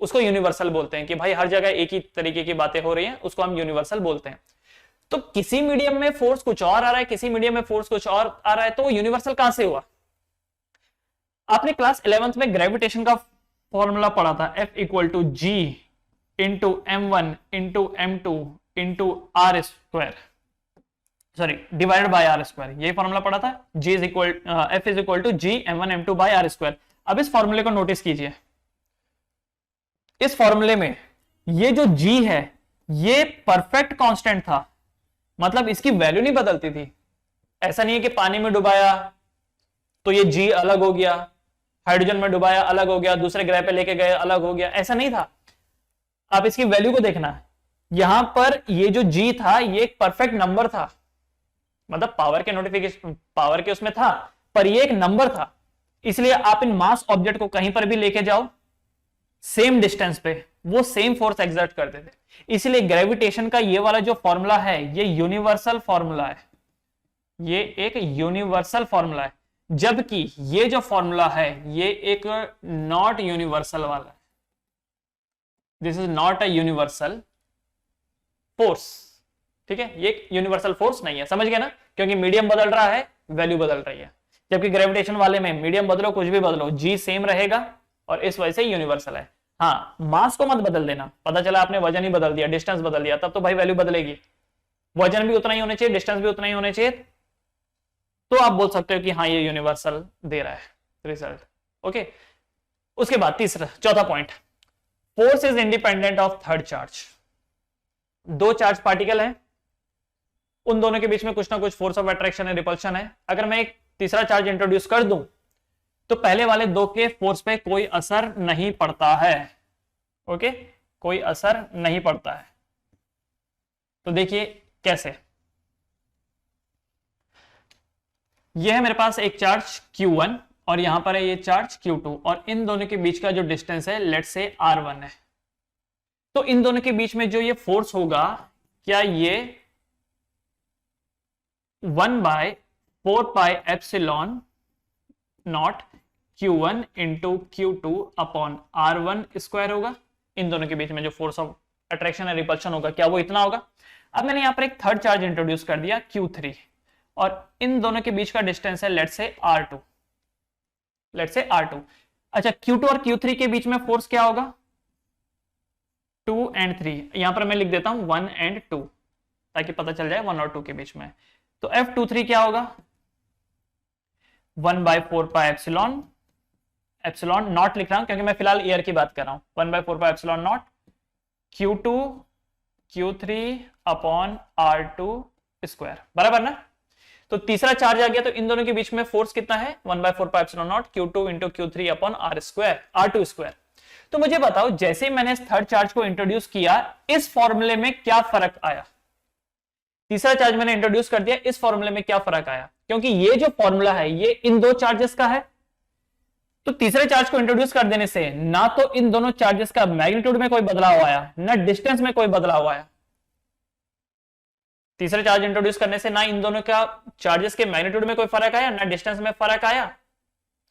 उसको यूनिवर्सल बोलते हैं। कि भाई हर जगह एक ही तरीके की बातें हो रही हैं, उसको हम यूनिवर्सल बोलते हैं। तो किसी मीडियम में फोर्स कुछ और आ रहा है, किसी मीडियम में फोर्स कुछ और आ रहा है, तो वो यूनिवर्सल कहां से हुआ? आपने क्लास 11th में ग्रेविटेशन का फॉर्मूला पढ़ा था, F = G into m1 into m2 into R², sorry divided by R²। ये फॉर्मूला पढ़ा था, F = G m1 m2 bye R²। अब इस फॉर्मूले को नोटिस कीजिए। इस फॉर्मूले में ये जो G है ये परफेक्ट कांस्टेंट था, मतलब इसकी वैल्यू नहीं बदलती थी। ऐसा नहीं है कि पानी में डुबाया तो ये G अलग हो गया, हाइड्रोजन में डुबाया अलग हो गया, दूसरे ग्रह पे लेके गए अलग हो गया, ऐसा नहीं था। आप इसकी वैल्यू को देखना, यहां पर ये जो G था ये एक परफेक्ट नंबर था, मतलब पावर के नोटिफिकेशन पावर के उसमें था, पर ये एक नंबर था। इसलिए आप इन मास ऑब्जेक्ट को कहीं पर भी लेके जाओ सेम डिस्टेंस पे, वो सेम फोर्स एक्सर्ट करते थे। इसलिए ग्रेविटेशन का ये वाला जो फॉर्मूला है ये यूनिवर्सल फॉर्मूला है, ये एक यूनिवर्सल फॉर्मूला है, जबकि ये जो फॉर्मूला है ये एक नॉट यूनिवर्सल वाला है। This is not a universal force. ठीक है, ये एक यूनिवर्सल फोर्स नहीं है, समझ गए ना? क्योंकि मीडियम बदल रहा है, वैल्यू बदल रही है। जबकि ग्रेविटेशन वाले में मीडियम बदलो कुछ भी बदलो, G सेम रहेगा और इस वजह से यूनिवर्सल है। हाँ, मास को मत बदल देना, पता चला आपने वजन ही बदल दिया, डिस्टेंस बदल दिया, तब तो भाई वैल्यू बदलेगी। वजन भी उतना ही होना चाहिए, डिस्टेंस भी उतना ही होना चाहिए, तो आप बोल सकते हो कि हाँ ये यूनिवर्सल दे रहा है रिजल्ट। ओके, उसके बाद चौथा point, force is independent of third charge. दो चार्ज पार्टिकल है, उन दोनों के बीच में कुछ ना कुछ फोर्स ऑफ अट्रैक्शन है, रिपल्शन है। अगर मैं एक तीसरा चार्ज इंट्रोड्यूस कर दूं तो पहले वाले दो के फोर्स पे कोई असर नहीं पड़ता है। ओके, कोई असर नहीं पड़ता है। तो देखिए कैसे, यह है मेरे पास एक चार्ज Q1 और यहां पर है ये चार्ज Q2 और इन दोनों के बीच का जो डिस्टेंस है लेट्स से R1 है। तो इन दोनों के बीच में जो ये फोर्स होगा, क्या ये 1/4πε not Q1 into Q2 upon R1 square होगा। इन दोनों के बीच में जो फोर्स ऑफ अट्रैक्शन या रिपल्शन होगा क्या वो इतना होगा। अब मैंने यहाँ पर एक थर्ड चार्ज इंट्रोड्यूस कर दिया Q3 और इन दोनों के बीच का डिस्टेंस है let's say R2, let's say R2। अच्छा Q2 और Q3 के बीच में फोर्स क्या होगा 2 और 3, यहां पर मैं लिख देता हूं 1 और 2 ताकि पता चल जाए 1 और 2 के बीच में। तो F23 क्या होगा 1/4 पाई एप्सिलॉन, एप्सिलॉन नॉट लिख रहा हूं क्योंकि मैं फिलहाल ईयर की बात कर रहा हूं। 1/4 pi epsilon not Q2 Q3 upon R2 square, बराबर ना। तो तीसरा चार्ज आ गया, तो इन दोनों के बीच में फोर्स कितना है 1/4 pi epsilon not Q2 into Q3 upon R square, R2 square. तो मुझे बताओ जैसे ही मैंने इस थर्ड चार्ज को इंट्रोड्यूस किया इस फॉर्मूले में क्या फर्क आया। तीसरा चार्ज मैंने इंट्रोड्यूस कर दिया, इस फॉर्मूले में क्या फर्क आया, क्योंकि ये जो फॉर्मूला है ये इन दो चार्जेस का है। तो तीसरे चार्ज को इंट्रोड्यूस कर देने से ना तो इन दोनों चार्जेस का मैग्नीट्यूड में कोई बदलाव आया, ना डिस्टेंस में कोई बदलाव आया। तीसरे चार्ज इंट्रोड्यूस करने से ना इन दोनों का चार्जेस के मैग्नीट्यूड में कोई फर्क आया, ना डिस्टेंस में फर्क आया।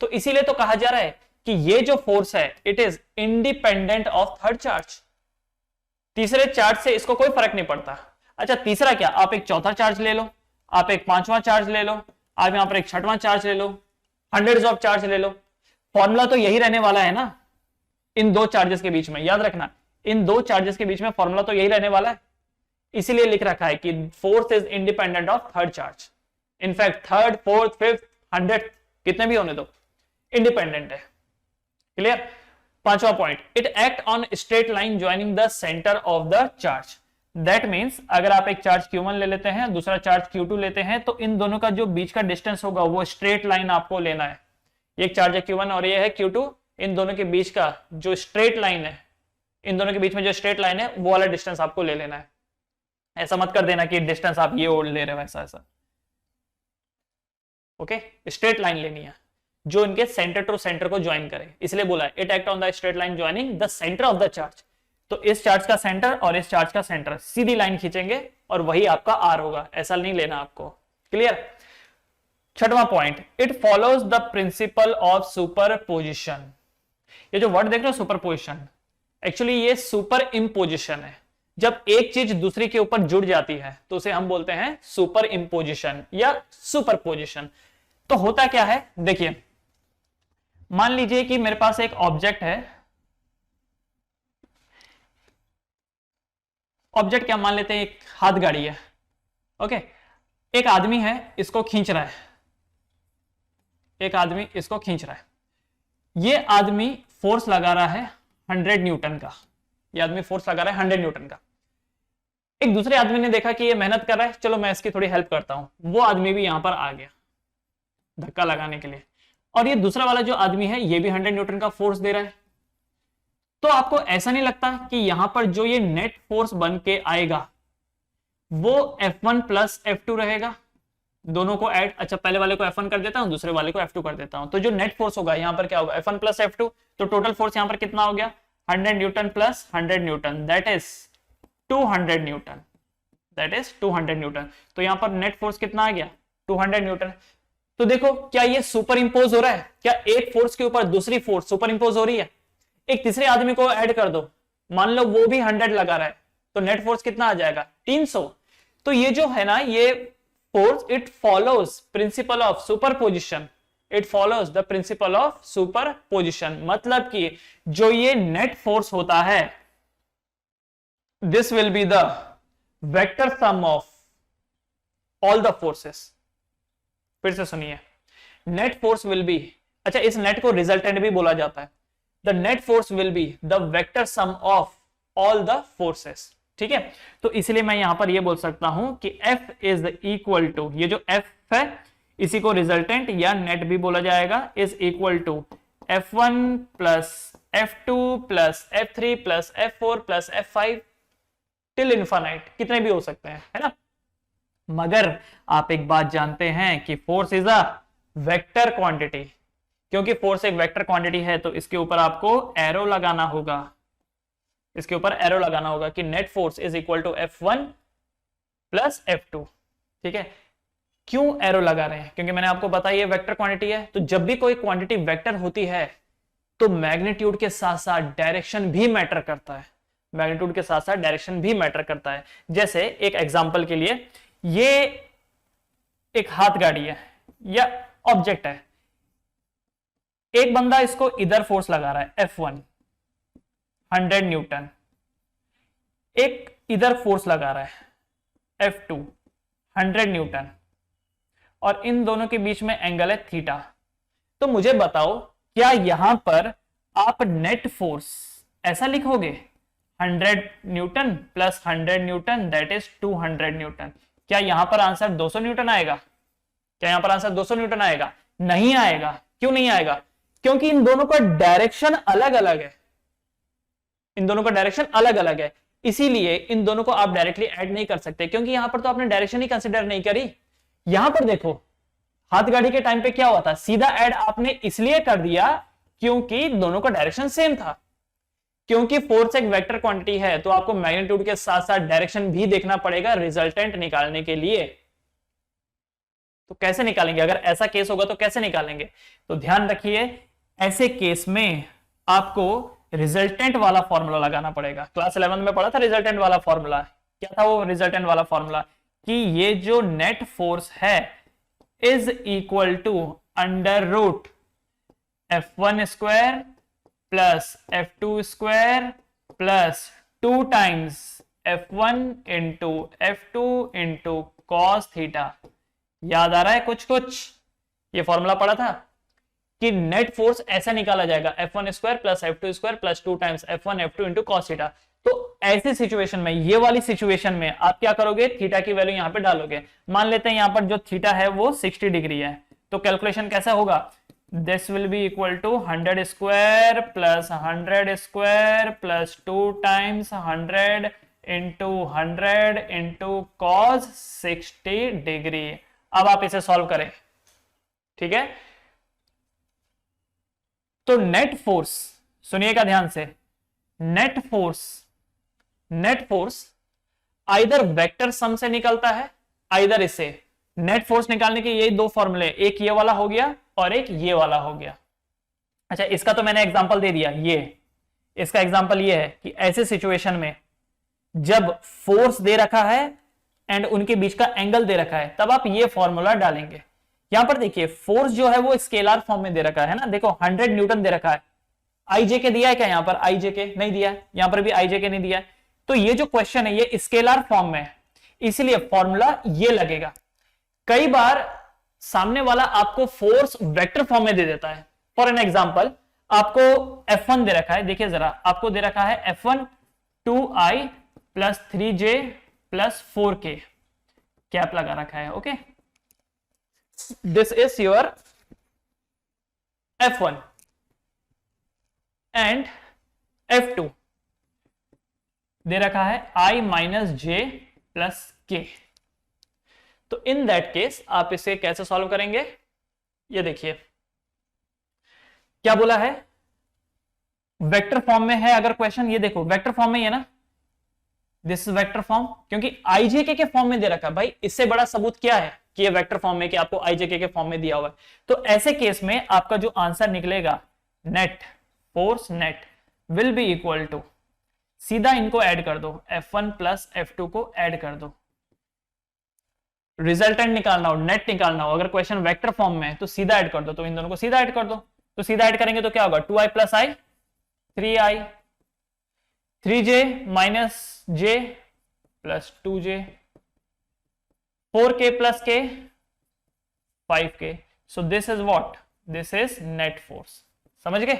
तो इसीलिए तो कहा जा रहा है कि ये जो फोर्स है it is independent of third charge. तीसरे चार्ज से इसको कोई फर्क नहीं पड़ता। अच्छा तीसरा क्या, आप एक चौथा चार्ज ले लो, आप एक पांचवा चार्ज ले लो, आप यहां पर एक छठवां चार्ज ले लो, हंड्रेड्स ऑफ चार्ज ले लो, फॉर्मूला तो यही रहने वाला है ना इन दो चार्जेस के बीच में। याद रखना इन दो चार्जेस के बीच में फॉर्मूला तो यही रहने वाला है। इसीलिए लिख रखा है कि force is independent of third charge. In fact third, fourth, fifth, 100 कितने भी होने दो, इंडिपेंडेंट है। क्लियर। पांचवा point, it act on straight line joining the centre of the charge. That means अगर आप एक चार्ज Q1 ले लेते हैं, दूसरा चार्ज Q2 लेते हैं, तो इन दोनों का जो बीच का डिस्टेंस होगा वो स्ट्रेट लाइन आपको लेना है। एक चार्ज है Q1 और ये है Q2, इन दोनों के बीच का जो स्ट्रेट लाइन है, इन दोनों के बीच में जो स्ट्रेट लाइन है वो वाला डिस्टेंस आपको ले लेना है। ऐसा मत कर देना कि डिस्टेंस आप ये ओढ़ ले रहे हो, ऐसा। ओके, स्ट्रेट लाइन लेनी है जो इनके सेंटर टू सेंटर को ज्वाइन करे, इसलिए बोला है it act on the straight line joining the centre of the charge. तो इस चार्ज का सेंटर और इस चार्ज का सेंटर सीधी लाइन खींचेंगे और वही आपका आर होगा, ऐसा नहीं लेना आपको। क्लियर। छठवां point, it follows the principle of superposition. ये जो वर्ड देख रहे हो सुपरपोजिशन, एक्चुअली ये सुपर इम्पोजिशन है। जब एक चीज दूसरी के ऊपर जुड़ जाती है तो उसे हम बोलते हैं सुपर इम्पोजिशन या सुपरपोजिशन। तो होता क्या है, देखिए मान लीजिए कि मेरे पास एक ऑब्जेक्ट है, ऑब्जेक्ट क्या मान लेते हैं, एक हाथ गाड़ी है। ओके, एक आदमी है इसको खींच रहा है, एक आदमी इसको खींच रहा है। ये आदमी फोर्स लगा रहा है 100 न्यूटन का, ये आदमी फोर्स लगा रहा है 100 न्यूटन का। एक दूसरे आदमी ने देखा कि ये मेहनत कर रहा है, चलो मैं इसकी थोड़ी हेल्प करता हूं। वो आदमी भी यहां पर आ गया धक्का लगाने के लिए, और ये दूसरा वाला जो आदमी है ये भी 100 न्यूटन का फोर्स दे रहा है। तो आपको ऐसा नहीं लगता कि यहां पर जो ये नेट फोर्स बन के आएगा वो F1 प्लस F2 रहेगा, दोनों को ऐड। अच्छा पहले वाले को F1 कर देता हूं, दूसरे वाले को F2 कर देता हूं, तो जो नेट फोर्स होगा यहां पर क्या होगा F1 प्लस F2। तो टोटल फोर्स यहां पर कितना हो गया 100 Newton plus 100 Newton, that is 200 Newton, that is 200 Newton. तो यहां पर नेट फोर्स कितना आ गया 200 न्यूटन। तो देखो क्या ये सुपर इंपोज हो रहा है, क्या एक फोर्स के ऊपर दूसरी फोर्स सुपर इंपोज हो रही है। एक तीसरे आदमी को ऐड कर दो, मान लो वो भी 100 लगा रहा है, तो नेट फोर्स कितना आ जाएगा 300। तो ये जो है ना ये force it follows principle of superposition, it follows the principle of superposition. मतलब कि जो ये नेट फोर्स होता है this will be the vector sum of all the forces. फिर से सुनिए, नेट फोर्स विल बी, अच्छा इस नेट को रिजल्टेंट भी बोला जाता है, the net force will be the vector sum of all the forces. ठीक है, तो इसलिए मैं यहां पर ये बोल सकता हूं कि F इज इक्वल टू, ये जो F है इसी को रिजल्टेंट या नेट भी बोला जाएगा, is equal to F1 plus F2 plus F3 plus F4 plus F5 till infinite, कितने भी हो सकते हैं, है ना। मगर आप एक बात जानते हैं कि force is a vector quantity, क्योंकि फोर्स एक वेक्टर क्वांटिटी है तो इसके ऊपर आपको एरो लगाना होगा, इसके ऊपर एरो लगाना होगा कि net force is equal to F1 plus F2। ठीक है, क्यों एरो लगा रहे हैं? क्योंकि मैंने आपको बताया ये वेक्टर क्वांटिटी है, तो जब भी कोई क्वांटिटी वेक्टर होती है तो मैग्नीट्यूड के साथ साथ डायरेक्शन भी मैटर करता है। मैग्नीट्यूड के साथ साथ डायरेक्शन भी मैटर करता है। जैसे एक एग्जांपल के लिए, ये एक हाथ गाड़ी है या ऑब्जेक्ट है, एक बंदा इसको इधर फोर्स लगा रहा है F1 100 न्यूटन, एक इधर फोर्स लगा रहा है F2 100 न्यूटन, और इन दोनों के बीच में एंगल है थीटा। तो मुझे बताओ, क्या यहां पर आप नेट फोर्स ऐसा लिखोगे 100 Newton plus 100 Newton that is 200 Newton? क्या यहां पर आंसर 200 न्यूटन आएगा? क्या यहां पर आंसर 200 न्यूटन आएगा? नहीं आएगा। क्यों नहीं आएगा? क्योंकि इन दोनों का डायरेक्शन अलग अलग है। इन दोनों का डायरेक्शन अलग अलग है, इसीलिए इन दोनों को आप डायरेक्टली ऐड नहीं कर सकते, क्योंकि यहां पर तो आपने डायरेक्शन ही कंसिडर नहीं करी। यहां पर देखो, हाथ गाड़ी के टाइम पे क्या हुआ था, सीधा ऐड आपने इसलिए कर दिया क्योंकि दोनों का डायरेक्शन सेम था। क्योंकि फोर्स एक वेक्टर क्वांटिटी है तो आपको मैग्नीट्यूड के साथ साथ डायरेक्शन भी देखना पड़ेगा रिजल्टेंट निकालने के लिए। तो कैसे निकालेंगे? अगर ऐसा केस होगा तो कैसे निकालेंगे? तो ध्यान रखिए, ऐसे केस में आपको रिजल्टेंट वाला फॉर्मूला लगाना पड़ेगा। क्लास 11 में पढ़ा था रिजल्टेंट वाला फॉर्मूला। क्या था वो रिजल्टेंट वाला फॉर्मूला? कि ये जो नेट फोर्स है is equal to under root F1 square plus F2 square plus 2 times F1 into F2 into cos theta. याद आ रहा है कुछ कुछ? ये फॉर्मूला पढ़ा था कि नेट फोर्स ऐसा निकाला जाएगा F1 square plus F2 square plus 2 times F1 F2 into cos theta. तो ऐसी सिचुएशन में, ये वाली सिचुएशन में आप क्या करोगे? थीटा की वैल्यू यहां पे डालोगे। मान लेते हैं यहां पर जो थीटा है वो 60 डिग्री है, तो कैलकुलेशन कैसा होगा? This will be equal to 100 square plus 100 square plus 2 times 100 into cos 60 degree. अब आप इसे सॉल्व करें, ठीक है? तो नेट फोर्स, सुनिएगा ध्यान से, net force either vector sum से निकलता है, आइदर इसे। नेट फोर्स निकालने के यही दो फॉर्मूले, एक ये वाला हो गया और एक ये वाला हो गया। अच्छा, इसका तो मैंने एग्जांपल दे दिया। इसका एग्जांपल ये है कि ऐसे सिचुएशन में जब फोर्स दे रखा है एंड उनके बीच का एंगल दे रखा है, तब आप ये फॉर्मूला डालेंगे। यहां पर देखिए, फोर्स जो है वो स्केलर फॉर्म में दे रखा है ना। देखो 100 न्यूटन दे रखा है। आईजे के दिया है क्या? यहां पर आईजे के नहीं दिया है, यहां पर भी आईजे के नहीं दिया है। तो ये जो क्वेश्चन है ये स्केलर फॉर्म में है, इसलिए फॉर्मूला ये लगेगा। कई बार सामने वाला आपको फोर्स वेक्टर फॉर्म में दे देता है। फॉर एन एग्जांपल, आपको F1 दे रखा है, देखिए जरा, आपको दे रखा है F1 2i plus 3j plus 4k, cap लगा रखा है। Okay, this is your F1 and F2 दे रखा है i माइनस जे प्लस के। तो इन दैट केस आप इसे कैसे सॉल्व करेंगे? ये देखिए क्या बोला है, वेक्टर फॉर्म में है अगर क्वेश्चन। ये देखो वेक्टर फॉर्म में ही है ना, दिस इज वेक्टर फॉर्म, क्योंकि आईजेके के फॉर्म में दे रखा है। भाई इससे बड़ा सबूत क्या है कि ये वेक्टर फॉर्म में, कि आपको आईजेके के फॉर्म में दिया हुआ है। तो ऐसे केस में आपका जो आंसर निकलेगा, net force net will be equal to, सीधा इनको ऐड कर दो, F1 प्लस F2 को ऐड कर दो। रिजल्टेंट निकालना हो, नेट निकालना हो, अगर क्वेश्चन वेक्टर फॉर्म में है तो सीधा ऐड कर दो। तो इन दोनों को सीधा ऐड कर दो। तो सीधा ऐड करेंगे तो क्या होगा? 2i plus i 3i, 3j minus j plus 2j, 4k plus k 5k। So this is what? This is net force. समझ गए?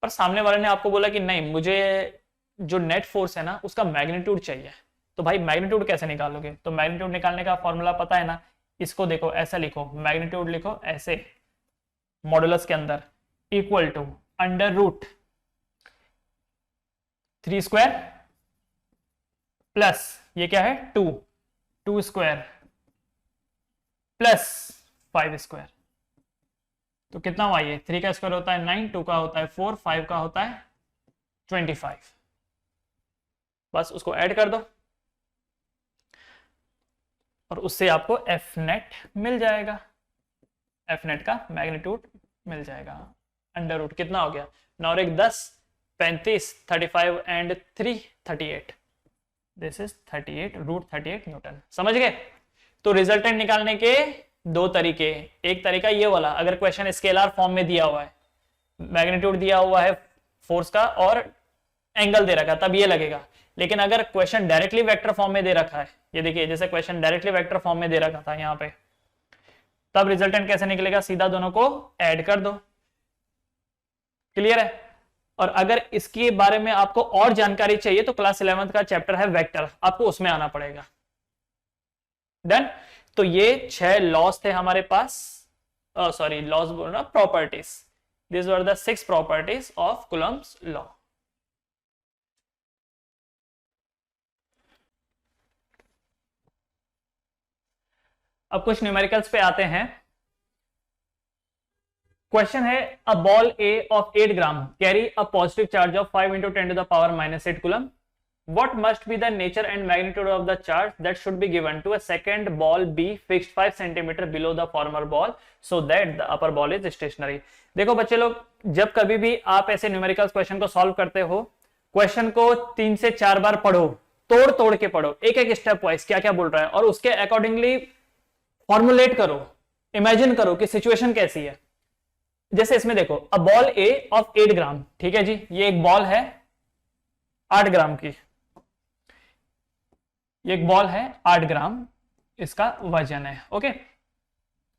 पर सामने वाले ने आपको बोला कि नहीं, मुझे जो नेट फोर्स है ना उसका मैग्नीट्यूड चाहिए। तो भाई मैग्नीट्यूड कैसे निकालोगे? तो मैग्नीट्यूड निकालने का फॉर्मूला पता है ना। इसको देखो, ऐसा लिखो, मैग्नीट्यूड लिखो ऐसे मॉडुलस के अंदर, equal to under root 3 square plus ये क्या है 2 स्क्वायर प्लस 5 स्क्वायर। तो कितना हुआ? ये 3 का स्क्वायर होता है 9, 2 का होता है 4, 5 का होता है 25। बस उसको ऐड कर दो और उससे आपको एफ नेट मिल जाएगा, एफ नेट का मैग्नीट्यूड मिल जाएगा। अंडर रूट कितना हो गया, 9 और 1 10, 35, 35 and 3 38, this is 38 root 38 newton. समझ गए? तो रिजल्टेंट निकालने के दो तरीके, एक तरीका ये वाला, अगर क्वेश्चन स्केलर फॉर्म में दिया हुआ है, मैग्नीट्यूड दिया हुआ है फोर्स का और एंगल दे रखा, तब ये लगेगा। लेकिन अगर क्वेश्चन डायरेक्टली वेक्टर फॉर्म में दे रखा है, ये देखिए जैसे क्वेश्चन डायरेक्टली वेक्टर फॉर्म में दे रखा था यहाँ पे, तब रिजल्टेंट कैसे निकलेगा, सीधा दोनों को ऐड कर दो। क्लियर है? और अगर इसके बारे में आपको और जानकारी चाहिए तो क्लास 11th का चैप्टर है वेक्टर, आपको उसमें आना पड़ेगा। डन? तो ये 6 लॉस थे हमारे पास, सॉरी लॉस बोलना, properties. This were the 6 properties of Coulomb's law. अब कुछ न्यूमेरिकल्स पे आते हैं। क्वेश्चन है, a ball A of 8 gram carry a positive charge of 5 × 10 to the power -8 coulomb. What must be the nature and magnitude of the charge that should be given to a second ball B fixed 5 cm below the former ball so that the upper ball is stationary? देखो बच्चे लोग, जब कभी भी आप ऐसे numerical question को solve करते हो, क्वेश्चन को 3 से 4 बार पढ़ो, तोड़ तोड़ के पढ़ो, एक एक स्टेप वाइज क्या क्या बोल रहा है, और उसके अकॉर्डिंगली फॉर्मुलेट करो, इमेजिन करो कि सिचुएशन कैसी है। जैसे इसमें देखो, अ बॉल ए ऑफ 8 ग्राम, ठीक है जी, ये एक बॉल है 8 ग्राम की, ये एक बॉल है 8 ग्राम, इसका वजन है। ओके,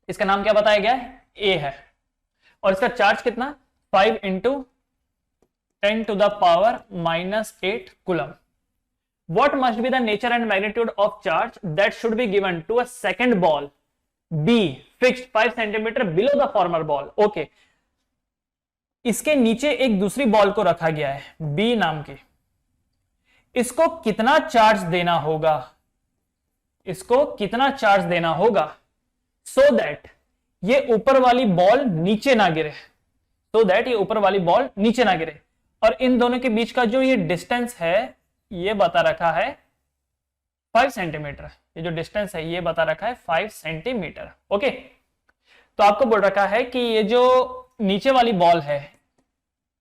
इसका नाम क्या बताया गया है, ए है, और इसका चार्ज कितना, 5 × 10 to the power -8 coulomb. What must be the nature and magnitude of charge that should be given to a second ball B fixed 5 cm below the former ball? Okay, इसके नीचे एक दूसरी बॉल को रखा गया है B नाम की, इसको कितना चार्ज देना होगा, इसको कितना चार्ज देना होगा so that ये ऊपर वाली बॉल नीचे ना गिरे, so that ये ऊपर वाली बॉल नीचे ना गिरे। और इन दोनों के बीच का जो ये डिस्टेंस है, ये बता रखा है 5 सेंटीमीटर, ये जो डिस्टेंस है ये बता रखा है 5 सेंटीमीटर। ओके, तो आपको बोल रखा है कि ये जो नीचे वाली बॉल है,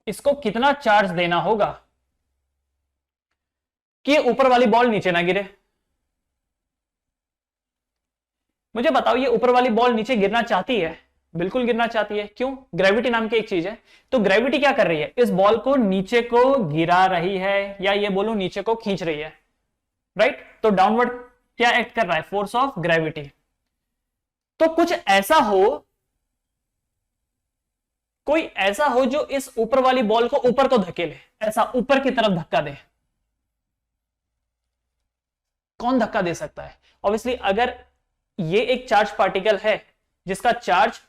इसको कितना चार्ज देना होगा कि ऊपर वाली बॉल नीचे ना गिरे। मुझे बताओ, ये ऊपर वाली बॉल नीचे गिरना चाहती है? बिल्कुल गिरना चाहती है। क्यों? ग्रेविटी नाम की एक चीज है। तो ग्रेविटी क्या कर रही है, इस बॉल को नीचे को गिरा रही है, या ये बोलूं नीचे को खींच रही है, राइट? तो डाउनवर्ड क्या एक्ट कर रहा है, फोर्स ऑफ ग्रेविटी। तो कुछ ऐसा हो, कोई ऐसा हो जो इस ऊपर वाली बॉल को ऊपर को धकेले, ऐसा ऊपर की तरफ धक्का दे। कौन धक्का दे सकता है? ऑब्वियसली अगर ये एक चार्ज पार्टिकल है जिसका चार्ज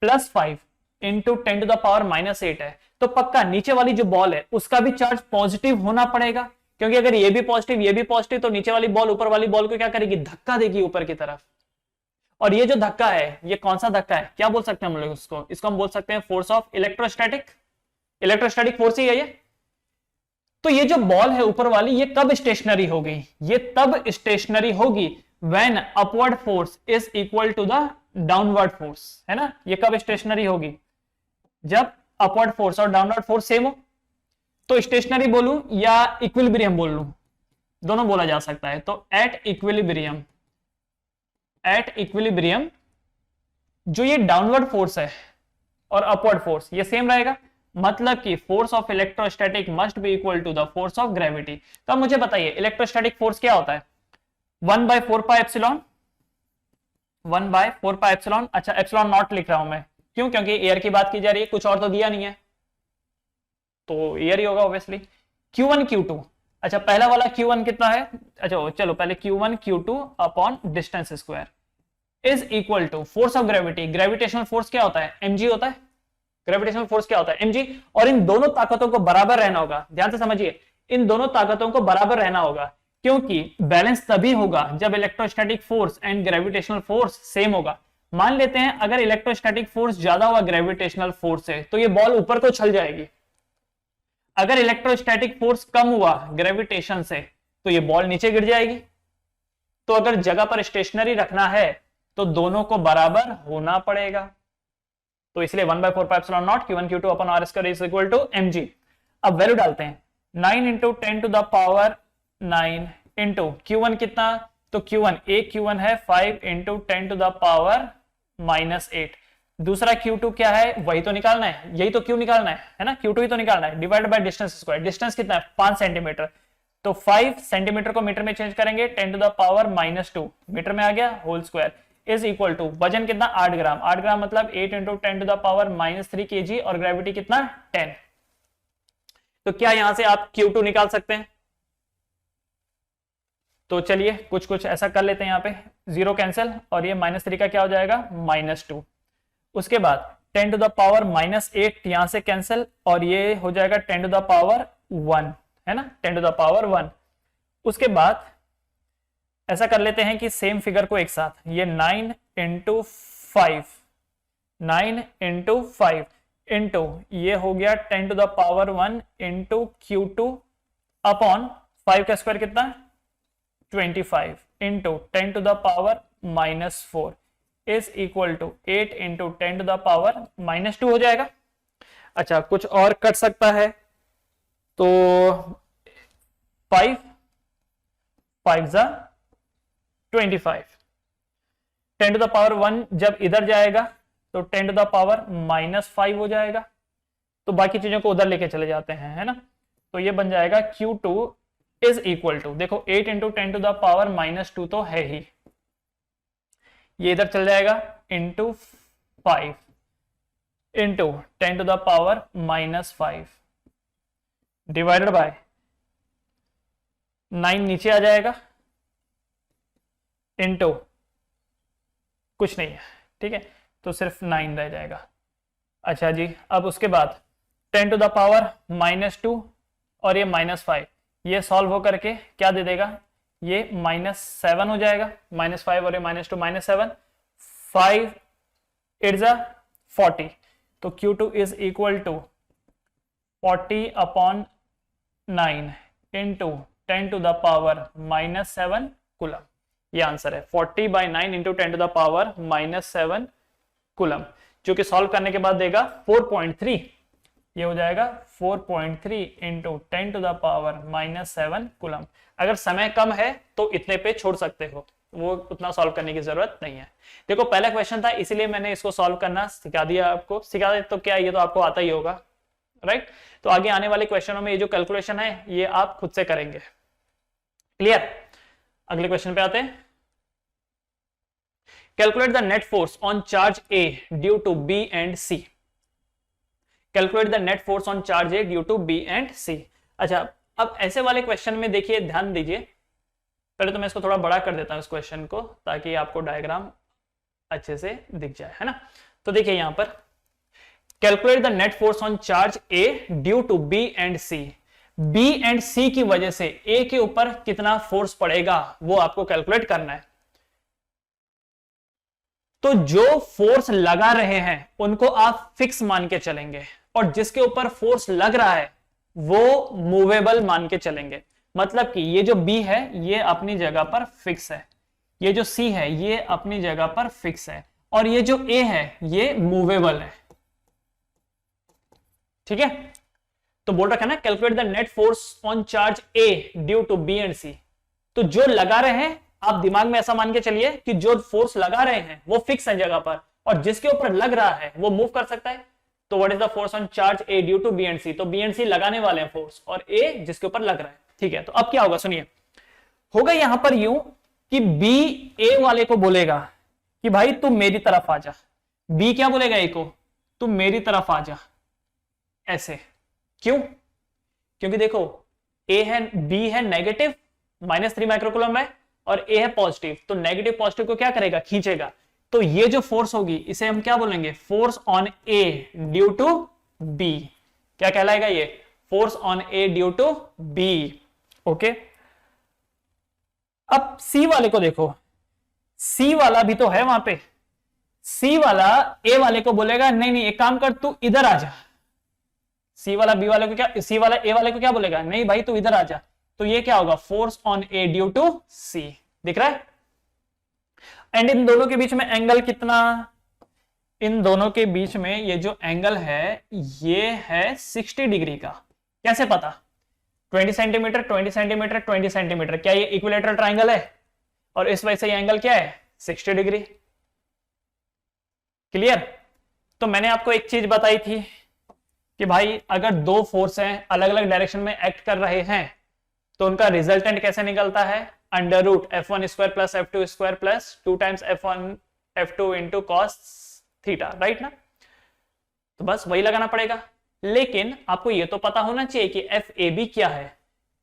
+5 × 10 to the power -8 है, तो पक्का नीचे वाली जो बॉल है उसका भी चार्ज पॉजिटिव होना पड़ेगा, क्योंकि अगर ये भी पॉजिटिव ये भी पॉजिटिव, तो नीचे वाली बॉल ऊपर वाली बॉल को क्या करेगी, धक्का देगी ऊपर की तरफ। और ये जो धक्का है, ये कौन सा धक्का है, क्या बोल सकते हैं हम लोग उसको? इसको हम बोल सकते हैं force of electrostatic, electrostatic force ही है ये। तो ये जो बॉल है ऊपर वाली, ये कब स्टेशनरी होगी? ये तब स्टेशनरी होगी when upward force is equal to the downward force, है ना? ये कब स्टेशनरी होगी? जब अपवर्ड फोर्स और डाउनवर्ड फोर्स सेम हो। तो स्टेशनरी बोलूं या इक्विलिब्रियम बोल लूं, दोनों बोला जा सकता है। तो एट इक्विलिब्रियम, एट इक्विलिब्रियम जो ये डाउनवर्ड फोर्स है और अपवर्ड फोर्स ये सेम रहेगा, मतलब कि force of electrostatic must be equal to the force of gravity. तो अब मुझे बताइए इलेक्ट्रोस्टैटिक फोर्स क्या होता है? 1/4πε, 1/4πε। अच्छा, एप्सिलॉन नॉट लिख रहा हूं मैं, क्यों? क्योंकि एयर की बात की जा रही है, कुछ और तो दिया नहीं है, तो एयर ही होगा ऑब्वियसली। Q1 Q2, अच्छा पहला वाला Q1 कितना है? अच्छा चलो पहले Q1 Q2 upon distance square is equal to force of gravity. Gravitational force क्या होता है? mg होता है। ग्रेविटेशनल फोर्स क्या होता है? mg। और इन दोनों ताकतों को बराबर रहना होगा, ध्यान से समझिए, इन दोनों ताकतों को बराबर रहना होगा, क्योंकि बैलेंस तभी होगा जब electrostatic force and gravitational force same होगा। मान लेते हैं अगर इलेक्ट्रोस्टैटिक फोर्स ज्यादा हुआ ग्रेविटेशनल फोर्स से, तो ये बॉल ऊपर को चल जाएगी। अगर इलेक्ट्रोस्टैटिक फोर्स कम हुआ ग्रेविटेशन से, तो ये बॉल नीचे गिर जाएगी। तो अगर जगह पर स्टेशनरी रखना है तो दोनों को बराबर होना पड़ेगा, तो इसलिए 1/4 Q1 Q2 upon R square is equal to mg। अब वैल्यू डालते हैं, 9 into 10 to the power 9 into Q1 कितना, तो Q1 एक Q1 है 5 इंटू 10 टू द पावर -8, दूसरा Q2 क्या है वही तो निकालना है, यही तो Q निकालना है ना, Q2 ही तो निकालना है, divide by distance square, distance कितना है 5 सेंटीमीटर, तो 5 सेंटीमीटर को मीटर में चेंज करेंगे 10 टू द पावर -2 मीटर में आ गया whole square is equal to वजन कितना 8 ग्राम, 8 ग्राम मतलब 8 into 10 to the power -3 kg और ग्रेविटी कितना 10। तो क्या यहां से आप Q2 निकाल सकते हैं? तो चलिए कुछ ऐसा कर लेते हैं, यहाँ पे 0 कैंसिल और ये -3 का क्या हो जाएगा -2, उसके बाद 10 टू द पावर -8 यहां से कैंसिल और ये हो जाएगा 10 टू द पावर 1 है ना, 10 टू द पावर 1। उसके बाद ऐसा कर लेते हैं कि सेम फिगर को एक साथ, ये 9 इंटू 5 इंटू ये हो गया 10 to the power 1 into Q2 upon 5 का स्क्वायर कितना 25 into 10 to the power -4 is equal to 8 into 10 to the power -2 हो जाएगा। अच्छा कुछ और कट सकता है, तो 5 5 25, 10 टू द पावर 1 जब इधर जाएगा तो 10 टू द पावर -5 हो जाएगा, तो बाकी चीजों को उधर लेके चले जाते हैं है ना, तो ये बन जाएगा Q2 इज इक्वल टू, देखो 8 इंटू 10 टू द पावर -2 तो है ही, ये इधर चल जाएगा into 5 into 10 to the power -5 divided by 9 नीचे आ जाएगा इंटू कुछ नहीं है, ठीक है, तो सिर्फ 9 रह जाएगा। अच्छा जी, अब उसके बाद 10 टू द पावर -2 और ये -5, ये सॉल्व हो करके क्या दे देगा, ये -7 हो जाएगा, -5 और ये -2 -7, 5 8 40, तो Q2 is equal to 40 upon 9 into 10 to the power -7 coulomb, ये आंसर है 40/9 into 10 to the power -7 coulomb, जो कि सॉल्व करने के बाद देगा 4.3, ये हो जाएगा 4.3 into 10 to the power -7 coulomb. अगर समय कम है तो इतने पे छोड़ सकते हो, वो उतना सॉल्व करने की जरूरत नहीं है। देखो पहला क्वेश्चन था इसलिए मैंने इसको सॉल्व करना सिखा दिया आपको, सिखा दे तो क्या ये तो आपको आता ही होगा राइट। तो आगे आने वाले क्वेश्चनों में ये जो कैलकुलेशन है ये आप खुद से करेंगे। क्लियर? अगले क्वेश्चन पे आते हैं। Calculate the net force on charge A due to B and C। Calculate the net force on charge A due to B and C। अच्छा, अब ऐसे वाले क्वेश्चन में देखिए, ध्यान दीजिए, पहले तो मैं इसको थोड़ा बड़ा कर देता हूं इस क्वेश्चन को, ताकि आपको डायग्राम अच्छे से दिख जाए, है ना। तो देखिए यहां पर calculate the net force on charge A due to B and C। B and C की वजह से A के ऊपर कितना फोर्स पड़ेगा वो आपको कैलकुलेट करना है। तो जो फोर्स लगा रहे हैं उनको आप फिक्स मान के चलेंगे, और जिसके ऊपर फोर्स लग रहा है वो मूवेबल मान के चलेंगे। मतलब कि ये जो B है ये अपनी जगह पर फिक्स है, ये जो C है ये अपनी जगह पर फिक्स है, और ये जो A है ये मूवेबल है। ठीक है, तो बोल रखा है ना calculate the net force on charge A due to B and C। तो जो लगा रहे हैं आप दिमाग में ऐसा मान के चलिए कि जो फोर्स लगा रहे हैं वो फिक्स है जगह पर, और जिसके ऊपर लग रहा है वो मूव कर सकता है। तो what is the force on charge A due to B and C। तो B एंड C लगाने वाले हैं फोर्स, और A जिसके ऊपर लग रहा है। ठीक है, तो अब क्या होगा सुनिए, होगा यहां पर यूं कि B A वाले को बोलेगा कि भाई तू मेरी तरफ आ जा। B क्या बोलेगा A को, तू मेरी तरफ आ जा, ऐसे। क्यों? क्योंकि देखो A है, B है नेगेटिव -3 माइक्रोकूलम है, और A है पॉजिटिव, तो नेगेटिव पॉजिटिव को क्या करेगा, खींचेगा। तो ये जो फोर्स होगी इसे हम क्या बोलेंगे, force on A due to B। क्या कहलाएगा ये, force on A due to B। Okay, अब C वाले को देखो, C वाला भी तो है वहां पे। C वाला A वाले को बोलेगा नहीं नहीं एक काम कर, तू इधर आ जा। C वाला B वाले को क्या, C वाला A वाले को क्या बोलेगा, नहीं भाई तू इधर आ जा। तो ये क्या होगा, force on A due to C। दिख रहा है, एंड इन दोनों के बीच में एंगल कितना, इन दोनों के बीच में ये जो एंगल है ये है 60 डिग्री का। कैसे पता? 20 सेंटीमीटर 20 सेंटीमीटर 20 सेंटीमीटर, क्या ये इक्विलेटरल ट्राइंगल है? और इस वजह से ये एंगल क्या है? 60 डिग्री। क्लियर? तो मैंने आपको एक चीज बताई थी कि भाई अगर दो फोर्स हैं अलग अलग डायरेक्शन में एक्ट कर रहे हैं तो उनका रिजल्टेंट कैसे निकलता है? Under root F1 square plus F2 square plus 2 times F1 F2 into cos theta, right ना? तो बस वही लगाना पड़ेगा। लेकिन आपको ये तो पता होना चाहिए कि FAB क्या है,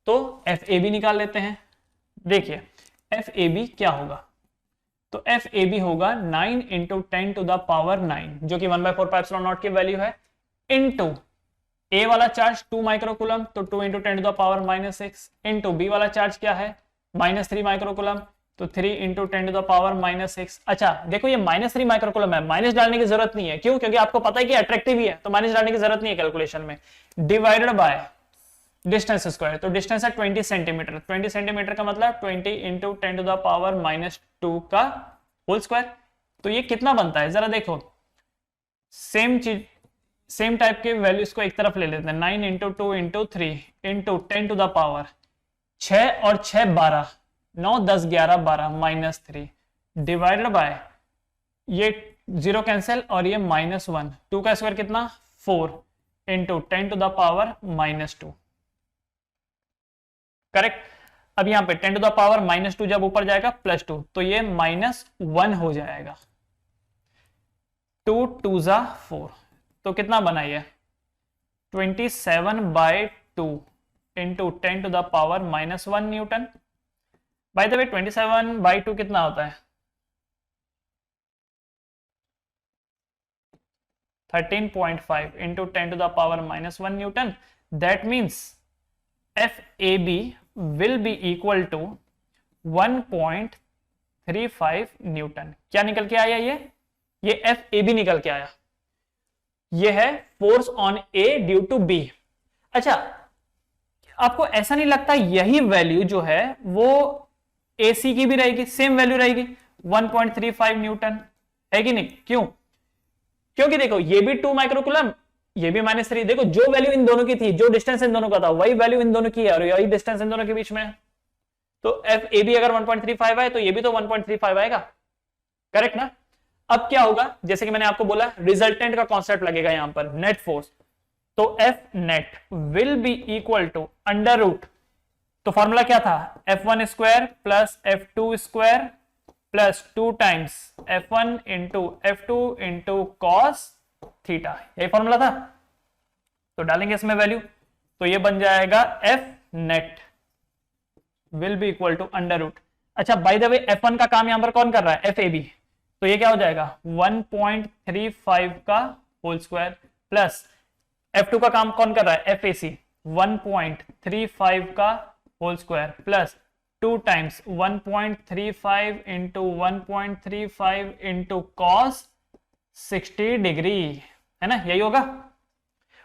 तो FAB निकाल लेते हैं। देखिए FAB क्या होगा, तो FAB होगा 9 इंटू 10 टू द पावर 9 जो कि 1/4 की वैल्यू है, इंटू A वाला चार्ज 2 माइक्रोकूलम तो 2 into 10 to the power -6, into B वाला चार्ज क्या है -3 माइक्रोकूलम तो 3 इंटू 10 टू द पावर -6। अच्छा देखो ये -3 माइक्रोकूलम है, माइनस डालने की जरूरत नहीं है। क्यों? क्योंकि आपको पता है कि अट्रैक्टिव ही है तो माइनस डालने की जरूरत नहीं है कैलकुलेशन में। डिवाइडेड बाय डिस्टेंस स्क्वायर, तो डिस्टेंस है 20 सेंटीमीटर, 20 सेंटीमीटर का मतलब 20 इंटू 10 टू द पावर -2 का होल स्क्वायर। तो ये कितना बनता है जरा देखो, सेम चीज सेम टाइप के वैल्यूज को एक तरफ ले लेते हैं। 9 into 2 into 3 into 10 to the power 6 और 6 12, 9 10 11 12 -3 डिवाइडेड बाय ये 0 कैंसिल और ये -1, 2 का स्क्वायर कितना 4 into 10 to the power -2। Correct? अब यहां पे 10 टू द पावर -2 जब ऊपर जाएगा +2 तो ये -1 हो जाएगा। 2 2 जा 4 तो कितना बना ये 27/2 into 10 to the power -1 newton. By the way 27/2 कितना होता है 13.5 into 10 to the power -1 newton. That means FAB will be equal to 1.35 newton. क्या निकल के आया ये FAB निकल के आया। ये है force on A due to B। अच्छा आपको ऐसा नहीं लगता यही वैल्यू जो है वो AC की भी रहेगी, सेम वैल्यू रहेगी 1.35 न्यूटन, है कि नहीं? क्यों? क्योंकि देखो ये भी 2 माइक्रोकूलम ये भी -3, देखो जो वैल्यू इन दोनों की थी, जो डिस्टेंस इन दोनों का था वही वैल्यू इन दोनों की है और यही डिस्टेंस इन दोनों के बीच में है। तो FAB अगर 1.35 है तो ये भी तो 1.35 आएगा। करेक्ट ना? अब क्या होगा, जैसे कि मैंने आपको बोला रिजल्टेंट का कॉन्सेप्ट लगेगा यहां पर, नेट फोर्स। तो F net will be equal to under root, तो फॉर्मूला क्या था F1 square plus F2 square plus 2 times F1 into F2 into cos theta, यही फॉर्मूला था। तो डालेंगे इसमें वैल्यू तो ये बन जाएगा F net will be equal to under root. अच्छा बाय द वे F1 का काम यहां पर कौन कर रहा है FAB, तो ये क्या हो जाएगा 1.35 का होल स्क्वायर प्लस F2 का काम कौन कर रहा है FAC 1.35 का whole square plus 2 times 1.35 into 1.35 into cos 60 degree, है ना? यही होगा।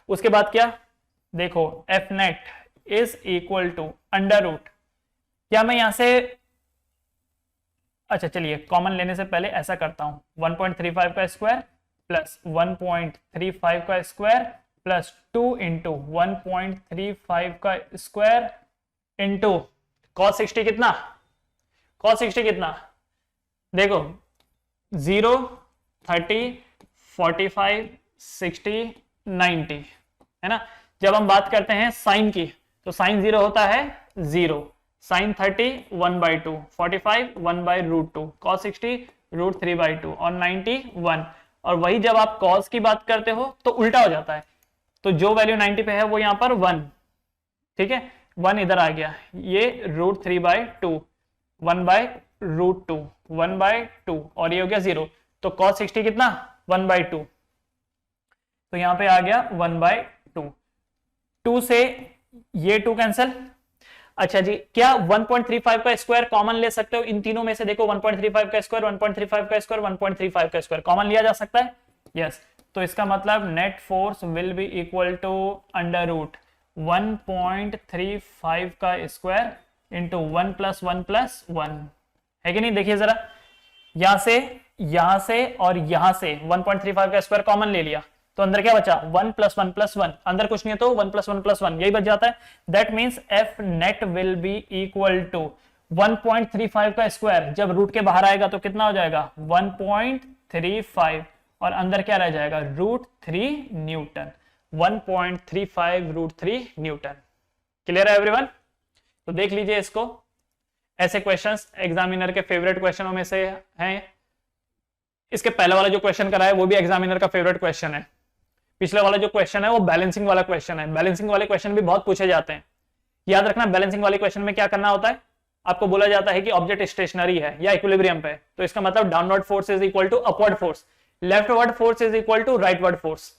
उसके बाद क्या देखो F net is equal to under root, क्या मैं यहां से, अच्छा चलिए कॉमन लेने से पहले ऐसा करता हूं 1.35 का स्क्वायर प्लस 1.35 का स्क्वायर प्लस 2 इंटू 1.35 का स्क्वायर इंटू cos 60 कितना, cos 60 कितना देखो 0 30 45 60 90, है ना? जब हम बात करते हैं साइन की तो साइन 0 होता है 0, साइन 30 1/2, 45 1/√2, cos 60 √3/2 और 90 1। और वही जब आप cos की बात करते हो तो उल्टा हो जाता है, तो जो वैल्यू 90 पे है वो यहां पर 1, ठीक है 1 इधर आ गया, ये √3/2 1/√2 1/2 और ये हो गया 0, तो cos 60 कितना 1/2, तो यहां पे आ गया 1/2, 2 से ये 2 कैंसिल। अच्छा जी क्या 1.35 का स्क्वायर कॉमन ले सकते हो इन तीनों में से? देखो 1.35 का स्क्वायर 1.35 का स्क्वायर 1.35 का स्क्वायर कॉमन लिया जा सकता है, यस। तो इसका मतलब net force will be equal to under root 1.35 का स्क्वायर इंटू 1 + 1 + 1, है कि नहीं? देखिए जरा यहां से और यहां से 1.35 का स्क्वायर कॉमन ले लिया, तो अंदर क्या बचा 1 + 1 + 1, अंदर कुछ नहीं है तो 1 + 1 + 1 यही बच जाता है। That means F net will be equal to 1.35 का स्क्वायर, जब रूट के बाहर आएगा तो कितना हो जाएगा 1.35, और अंदर क्या रह जाएगा √3 न्यूटन, 1.35 √3 न्यूटन। क्लियर है एवरीवन? तो देख लीजिए इसको, ऐसे क्वेश्चंस एग्जामिनर के फेवरेट क्वेश्चनों में से हैं। इसके पहले वाला जो क्वेश्चन करा है वो भी एग्जामिनर का फेवरेट क्वेश्चन है। पिछले वाला जो क्वेश्चन है वो बैलेंसिंग वाला क्वेश्चन है। बैलेंसिंग वाले क्वेश्चन भी बहुत पूछे जाते हैं। याद रखना, बैलेंसिंग वाले क्वेश्चन में क्या करना होता है, आपको बोला जाता है कि ऑब्जेक्ट स्टेशनरी है या इक्विलिब्रियम पे, तो इसका मतलब downward force is equal to upward force, leftward force is equal to rightward force.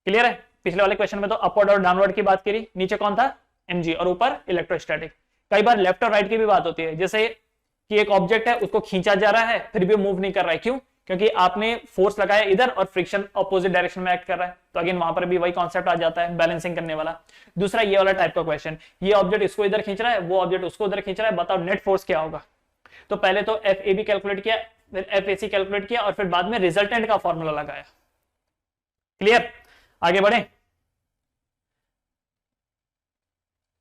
Clear है? पिछले वाले क्वेश्चन में तो अपवर्ड और डाउनवर्ड की बात करी, नीचे कौन था mg और ऊपर इलेक्ट्रोस्टैटिक। कई बार लेफ्ट और राइट की भी बात होती है, जैसे कि एक ऑब्जेक्ट है उसको खींचा जा रहा है फिर भी मूव नहीं कर रहा है, क्यों? क्योंकि आपने फोर्स लगाया इधर और फ्रिक्शन अपोजिट डायरेक्शन में एक्ट कर रहा है। तो अगेन वहां पर भी वही कॉन्सेप्ट आ जाता है बैलेंसिंग करने वाला। दूसरा ये वाला टाइप का क्वेश्चन, ये ऑब्जेक्ट इसको इधर खींच रहा है, वो ऑब्जेक्ट उसको उधर खींच रहा है, बताओ नेट फोर्स क्या होगा। तो पहले तो एफ ए बी कैलकुलेट किया, फिर एफ ए सी कैलकुलेट किया, और फिर बाद में रिजल्टेंट का फॉर्मूला लगाया। क्लियर? आगे बढ़े,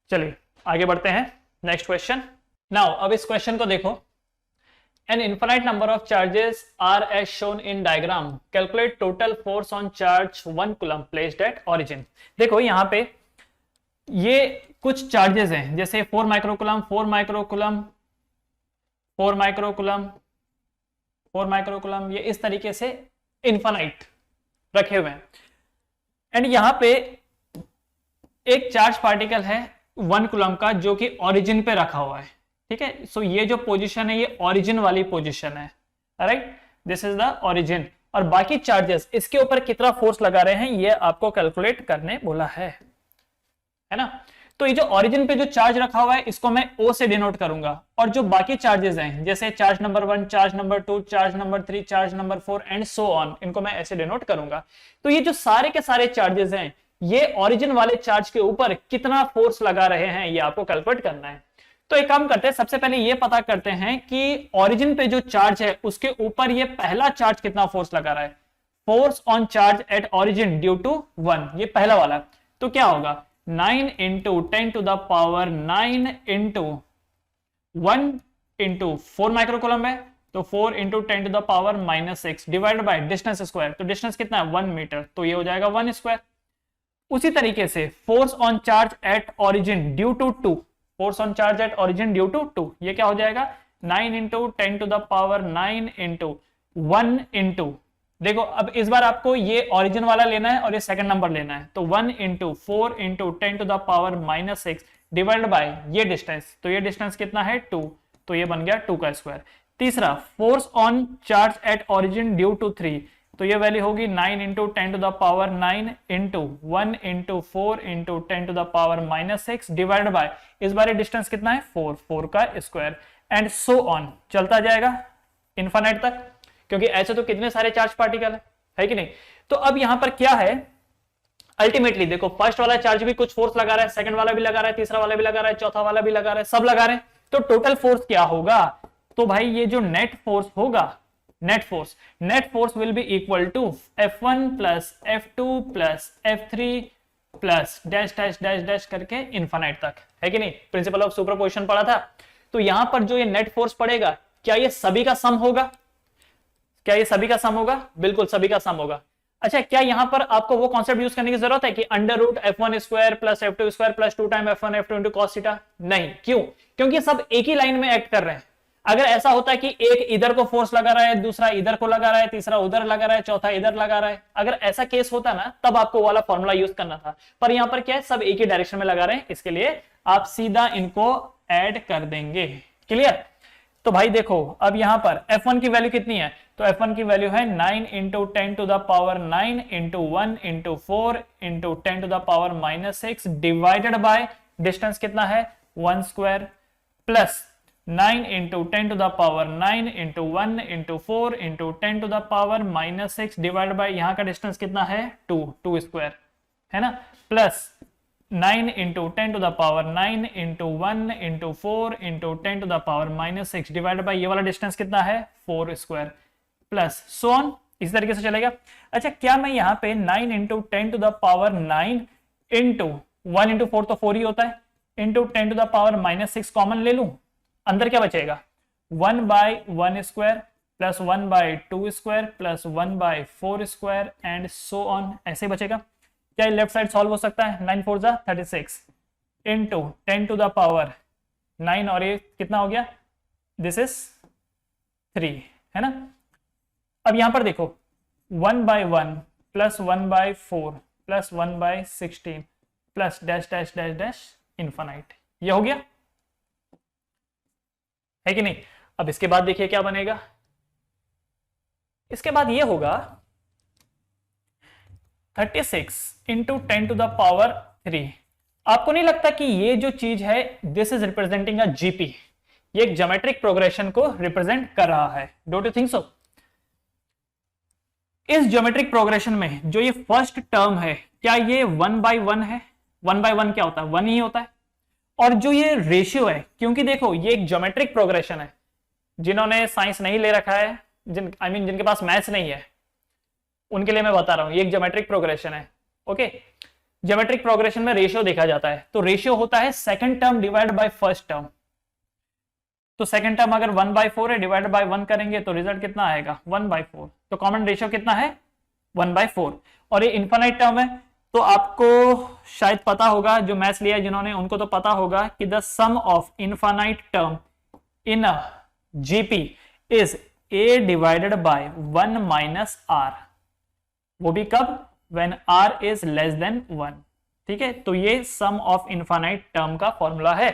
चलिए आगे बढ़ते हैं नेक्स्ट क्वेश्चन। नाउ अब इस क्वेश्चन को देखो, an infinite number of charges are as shown in diagram, calculate total force on charge 1 coulomb placed at origin। देखो यहां पे ये कुछ चार्जेस हैं, जैसे 4 माइक्रोकूलम 4 माइक्रोकूलम 4 माइक्रोकूलम 4 माइक्रोकूलम, ये इस तरीके से इनफाइनाइट रखे हुए हैं। एंड यहां पे एक चार्ज पार्टिकल है 1 कूलम का जो कि ओरिजिन पे रखा हुआ है। ठीक है, सो ये जो पोजीशन है ये ओरिजिन वाली पोजीशन है, right, this is the origin. और बाकी चार्जेस इसके ऊपर कितना फोर्स लगा रहे हैं ये आपको कैलकुलेट करने बोला है ना। तो ये जो ओरिजिन पे जो चार्ज रखा हुआ है इसको मैं O से डिनोट करूंगा, और जो बाकी चार्जेस हैं जैसे charge number 1, charge number 2, charge number 3, charge number 4 and so on, इनको मैं ऐसे डिनोट करूंगा। तो ये जो सारे के सारे चार्जेस हैं ये ओरिजिन वाले चार्ज के ऊपर कितना फोर्स लगा रहे हैं ये आपको कैलकुलेट करना है। तो एक काम करते हैं, सबसे पहले ये पता करते हैं कि ओरिजिन पे जो चार्ज है उसके ऊपर ये पहला चार्ज कितना फोर्स लगा रहा है। Force on charge at origin due to 1, ये पहला वाला। तो क्या होगा 9 × 10⁻9 × 1 × 4 माइक्रोकूलम है, तो 4 × 10⁻6 डिवाइडेड बाय डिस्टेंस स्क्वायर, तो डिस्टेंस कितना है 1 मीटर, तो ये हो जाएगा 1 स्क्वायर। उसी तरीके से force on charge at origin due to 2, force on charge at origin due to 2, ये क्या हो जाएगा 9 × 10⁻9 × 1 × देखो अब इस बार आपको ये ओरिजिन वाला लेना है और ये सेकंड नंबर लेना है, तो 1 × 4 × 10⁻6 डिवाइड बाय ये डिस्टेंस, तो ये डिस्टेंस कितना है 2, तो ये बन गया 2 का स्क्वायर। तीसरा force on charge at origin due to 3, तो ये वैल्यू होगी 9 × 10⁻9 × 1 × 4 × 10⁻6 डिवाइड बाय इस बार डिस्टेंस कितना है 4 का स्क्वायर, एंड सो ऑन चलता जाएगा इनफाइनाइट तक, क्योंकि ऐसे तो कितने सारे चार्ज पार्टिकल है कि नहीं। तो अब यहां पर क्या है, अल्टीमेटली देखो फर्स्ट वाला चार्ज भी कुछ फोर्स लगा रहा है, सेकंड वाला भी लगा रहा है, तीसरा वाला भी लगा रहा है, चौथा वाला भी लगा रहा है, सब लगा रहे हैं, तो टोटल फोर्स क्या होगा। तो भाई ये जो नेट फोर्स होगा, net force will be equal to F1 + F2 + F3 plus dash dash dash dash करके इनफाइनाइट तक, है कि नहीं। प्रिंसिपल ऑफ सुपरपोजिशन पढ़ा था। तो यहां पर जो ये नेट फोर्स पड़ेगा, क्या ये सभी का सम होगा, क्या ये सभी का सम होगा, बिल्कुल सभी का सम होगा। अच्छा, क्या यहां पर आपको वो कॉन्सेप्ट यूज करने की जरूरत है कि √F1² + F2² + 2 time F1 F2 × cos theta, नहीं, क्यों, क्योंकि सब एक ही लाइन में एक्ट कर रहे हैं। अगर ऐसा होता है कि एक इधर को फोर्स लगा रहा है, दूसरा इधर को लगा रहा है, तीसरा उधर लगा रहा है, चौथा इधर लगा रहा है, अगर ऐसा केस होता ना तब आपको वाला फॉर्मूला यूज करना था, पर यहां पर क्या है सब एक ही डायरेक्शन में लगा रहे हैं, इसके लिए आप सीधा इनको ऐड कर देंगे। क्लियर। तो भाई देखो अब यहां पर F1 की वैल्यू कितनी है, तो F1 की वैल्यू है 9 × 10⁻9 × 1 × 4 × 10⁻6 डिवाइडेड बाय डिस्टेंस कितना है 1 स्क्वायर प्लस 9 × 10⁻9 × 1 × 4 × 10⁻6 डिवाइड बाय यहां का डिस्टेंस कितना है 2 स्क्वायर, है ना, plus 9 into 10 to the power 9 into 1 into 4 into 10 to the power -6 divided by ये वाला डिस्टेंस कितना है 4 स्क्वायर प्लस सो ऑन, इस तरीके से चलेगा। अच्छा, क्या मैं यहाँ पे 9 into 10 to the power 9 into 1 into 4 तो 4 ही होता है, into 10 to the power -6 common ले लूं, अंदर क्या बचेगा 1 by 1 square plus 1 by 2 square plus 1 by 4 square and so on, ऐसे बचेगा। क्या लेफ्ट साइड सॉल्व हो सकता है, 9 4 जा 36 इंटू 10 टू द पावर 9 और ये कितना हो गया, दिस इज 3, है ना। अब यहां पर देखो 1 by 1 plus 1 by 4 plus 1 by 16 plus dash dash dash dash infinite, ये हो गया है कि नहीं। अब इसके बाद देखिए क्या बनेगा, इसके बाद ये होगा 36 इंटू 10 टू द पावर 3। आपको नहीं लगता कि ये जो चीज है this is representing a GP, ये एक ज्योमेट्रिक प्रोग्रेशन को रिप्रेजेंट कर रहा है, डोंट यू थिंक सो। इस ज्योमेट्रिक प्रोग्रेशन में जो ये फर्स्ट टर्म है क्या ये 1 बाई 1 है, 1 बाई 1 क्या होता है 1 ही होता है। और जो ये रेशियो है, क्योंकि देखो ये एक ज्योमेट्रिक प्रोग्रेशन है, जिन्होंने साइंस नहीं ले रखा है, जिनके पास मैथ्स नहीं है उनके लिए मैं बता रहा हूं, ये एक ज्योमेट्रिक प्रोग्रेशन है। ओके, ज्योमेट्रिक प्रोग्रेशन में रेशियो देखा जाता है, तो रेशियो होता है second term divide by first term. तो सेकंड टर्म अगर 1 बाई 4 है, डिवाइड बाय 1 करेंगे तो रिजल्ट कितना आएगा 1 बाई 4। तो कॉमन रेशियो कितना है 1 बाई 4, और ये इनफाइनाइट टर्म है। तो आपको शायद पता होगा, जो मैथ्स लिया है जिन्होंने उनको तो पता होगा कि the sum of infinite term in a GP is a divided by 1 minus R, वो भी कब, when r is less than 1। ठीक है, तो ये सम ऑफ इनफाइनाइट टर्म का फॉर्मूला है।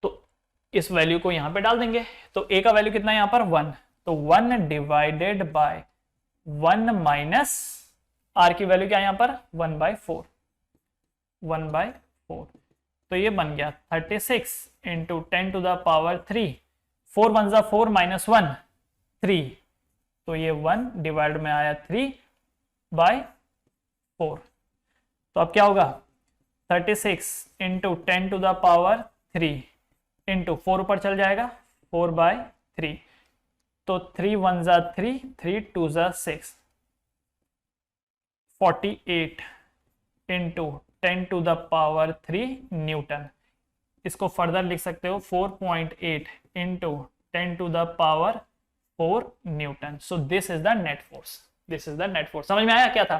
तो इस वैल्यू को यहां पे डाल देंगे, तो a का वैल्यू कितना है यहां पर 1, तो 1 डिवाइडेड बाय 1 माइनस r की वैल्यू क्या है यहां पर 1 बाय 4, 1 बाय 4। तो ये बन गया 36 इंटू 10 टू द पावर 3, 4 1 जा 4 माइनस 1 3, तो ये 1 डिवाइड में आया 3 बाय 4। तो अब क्या होगा 36 into 10 to the power 3 into 4 ऊपर चल जाएगा 4 बाय 3, तो 3 1 जा 3, 3 2 जा 6, 48 into 10 to the power 3 newton. इसको फर्दर लिख सकते हो 4.8 into 10 to the power 4 newton. So this is the net force, this is the net force. समझ में आया क्या था,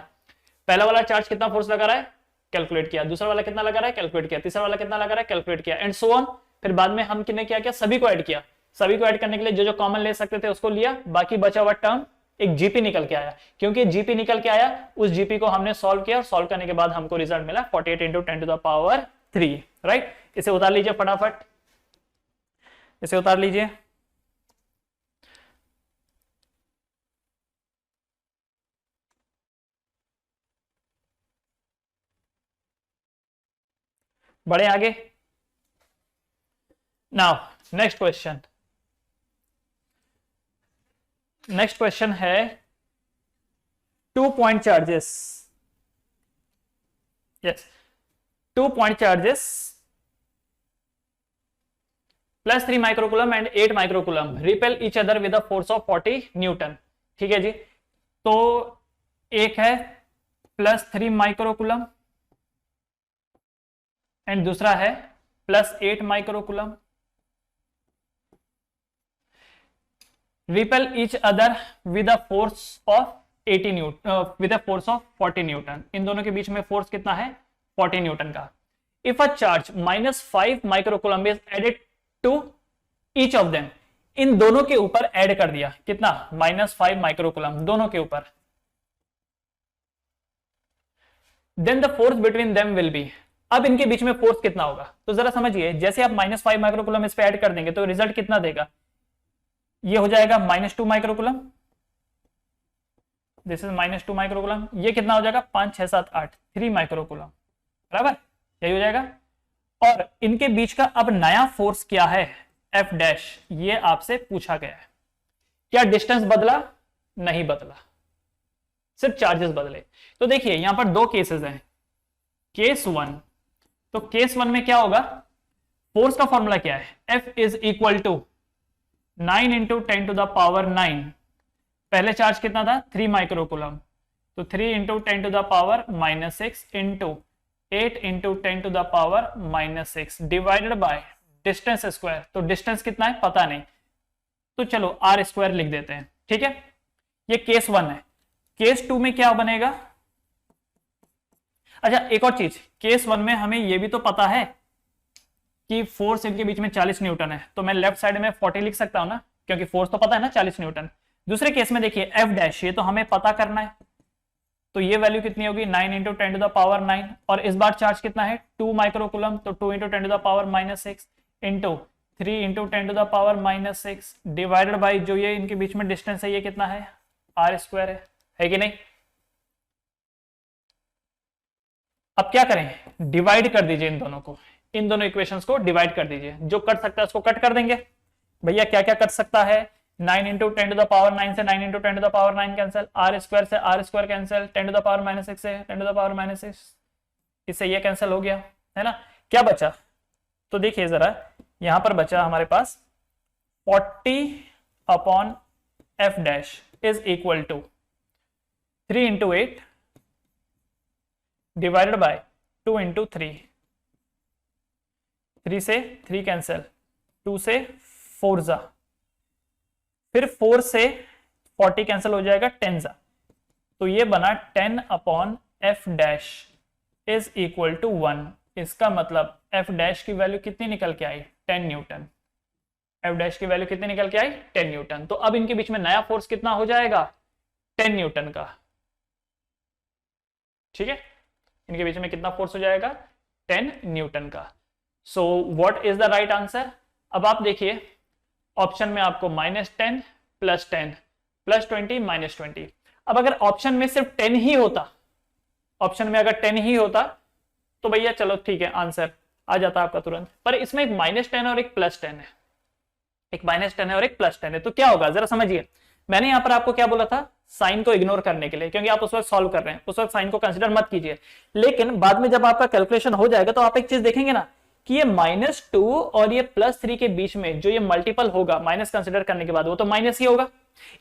पहला वाला चार्ज कितना फोर्स लगा रहा है कैलकुलेट किया, दूसरा वाला कितना लगा रहा है कैलकुलेट किया, तीसरा वाला कितना लगा रहा है कैलकुलेट किया, एंड सो ऑन। फिर बाद में हम कितने क्या किया, सभी को ऐड किया, सभी को ऐड करने के लिए जो जो कॉमन ले सकते थे उसको लिया, बाकी बचा हुआ टर्म एक जीपी निकल के आया। क्योंकि जीपी निकल के आया, उस जीपी को हमने सॉल्व किया और सॉल्व करने के बाद हमको रिजल्ट मिला 48 into 10 to the power 3, right. इसे उतार लीजिए फटाफट, इसे उतार लीजिए। बढ़े आगे। Now next question, next question है 2 point charges, yes 2 point charges +3 microcoulomb and 8 microcoulomb repel each other with a force of 40 newton. ठीक है जी, तो एक है +3 माइक्रोकूलम एंड दूसरा है +8 microcoulomb. Repel each other with a force of 80 newton, with a force of 40 newton. इन दोनों के बीच में फोर्स कितना है 40 न्यूटन का। If a charge -5 microcoulomb is added to each of them, इन दोनों के ऊपर ऐड कर दिया कितना -5 माइक्रोकूलम दोनों के ऊपर, then the force between them will be. अब इनके बीच में फोर्स कितना होगा, तो जरा समझिए, जैसे आप -5 माइक्रोकूलम इस पे ऐड कर देंगे तो रिजल्ट कितना देगा, ये हो जाएगा -2 माइक्रोकूलम, दिस इज -2 माइक्रोकूलम, ये कितना हो जाएगा 5 6 7 8 3 माइक्रोकूलम, बराबर यही हो जाएगा। और इनके बीच का अब नया फोर्स क्या है F डैश, ये आपसे पूछा गया है। क्या डिस्टेंस बदला, नहीं बदला। सिर्फ चार्जेस बदले। तो देखिए यहां पर दो केसेस हैं, केस वन। तो केस वन में क्या होगा, फोर्स का फॉर्मूला क्या है, F is equal to 9 into 10 to the power 9। पहले चार्ज कितना था 3 माइक्रोकूलम, तो 3 into 10 to the power -6 into 8 into 10 to the power -6 divided by distance square. तो डिस्टेंस कितना है पता नहीं, तो चलो आर स्क्वायर लिख देते हैं, ठीक है। ये केस वन है। केस टू में क्या बनेगा, अच्छा एक और चीज, केस वन में हमें ये भी तो पता है कि फोर्स इनके बीच में 40 न्यूटन है, तो मैं लेफ्ट साइड में 40 लिख सकता हूं ना, क्योंकि फोर्स तो पता है ना 40 न्यूटन। दूसरे केस में देखिए एफ डैश, ये तो हमें पता करना है, तो ये वैल्यू कितनी होगी 9 इंटू 10 टू द पावर 9, और इस बार चार्ज कितना है 2 माइक्रोकूलम, तो 2 into 10 to the power -6 into 3 into 10 to the power -6 divided by जो ये इनके बीच में डिस्टेंस है, ये कितना है आर स्क्वायर है कि नहीं। अब क्या करें, डिवाइड कर दीजिए इन दोनों को, इन दोनों इक्वेशंस को डिवाइड कर दीजिए, जो कट सकता है उसको कट कर देंगे। भैया क्या क्या कट सकता है, 9 इंटू 10 टू द पावर 9 से 9 into 10 to the power 9 cancel, R square से R square cancel, 10 to the power -6 से 10 टू द पावर -6, इससे ये कैंसिल हो गया है ना। क्या बचा, तो देखिए जरा यहां पर बचा हमारे पास 40 upon F dash is equal to 3 into 8 divided by 2 into 3, 3 से 3 कैंसिल, 2 से 4 जा, फिर 4 से 40 कैंसिल हो जाएगा 10 जा, तो ये बना 10 upon F dash is equal to 1। इसका मतलब एफ डैश की वैल्यू कितनी निकल के आई 10 न्यूटन। एफ डैश की वैल्यू कितनी निकल के आई 10 न्यूटन। तो अब इनके बीच में नया फोर्स कितना हो जाएगा 10 न्यूटन का, ठीक है। इनके बीच में कितना फोर्स हो जाएगा 10 न्यूटन का। So what is the right answer. अब आप देखिए ऑप्शन में आपको -10 +10 +20 -20। अब अगर ऑप्शन में सिर्फ 10 ही होता, ऑप्शन में अगर 10 ही होता तो भैया चलो ठीक है आंसर आ जाता आपका तुरंत, पर इसमें एक -10 और एक +10 है, एक -10 है और एक +10 है। तो क्या होगा जरा समझिए, मैंने यहां पर आपको क्या बोला था, साइन को इग्नोर करने के लिए, क्योंकि आप उस वक्त सॉल्व कर रहे हैं, उस वक्त साइन को कंसीडर मत कीजिए। लेकिन बाद में जब आपका कैलकुलेशन हो जाएगा तो आप एक चीज देखेंगे ना कि ये -2 और ये +3 के बीच में जो ये मल्टीपल होगा माइनस कंसीडर करने के बाद, वो तो माइनस ही होगा।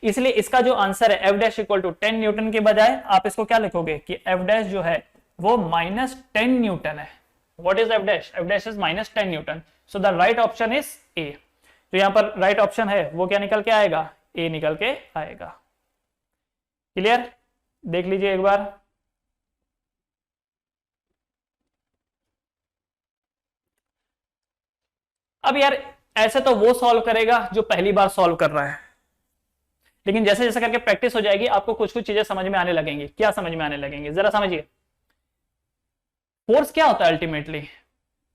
इसलिए इसका जो आंसर है F dash equal to 10 newton के बजाय आप इसको क्या लिखोगे कि एफ डैश जो है वो -10 न्यूटन है। What is F dash, F dash is -10 Newton. So the right option is a. तो यहां पर राइट ऑप्शन है वो क्या निकल के आएगा, ए निकल के आएगा। क्लियर, देख लीजिए एक बार। अब यार ऐसे तो वो सॉल्व करेगा जो पहली बार सॉल्व कर रहा है, लेकिन जैसे जैसे करके प्रैक्टिस हो जाएगी आपको कुछ कुछ चीजें समझ में आने लगेंगी। क्या समझ में आने लगेंगे जरा समझिए। फोर्स क्या होता है ultimately,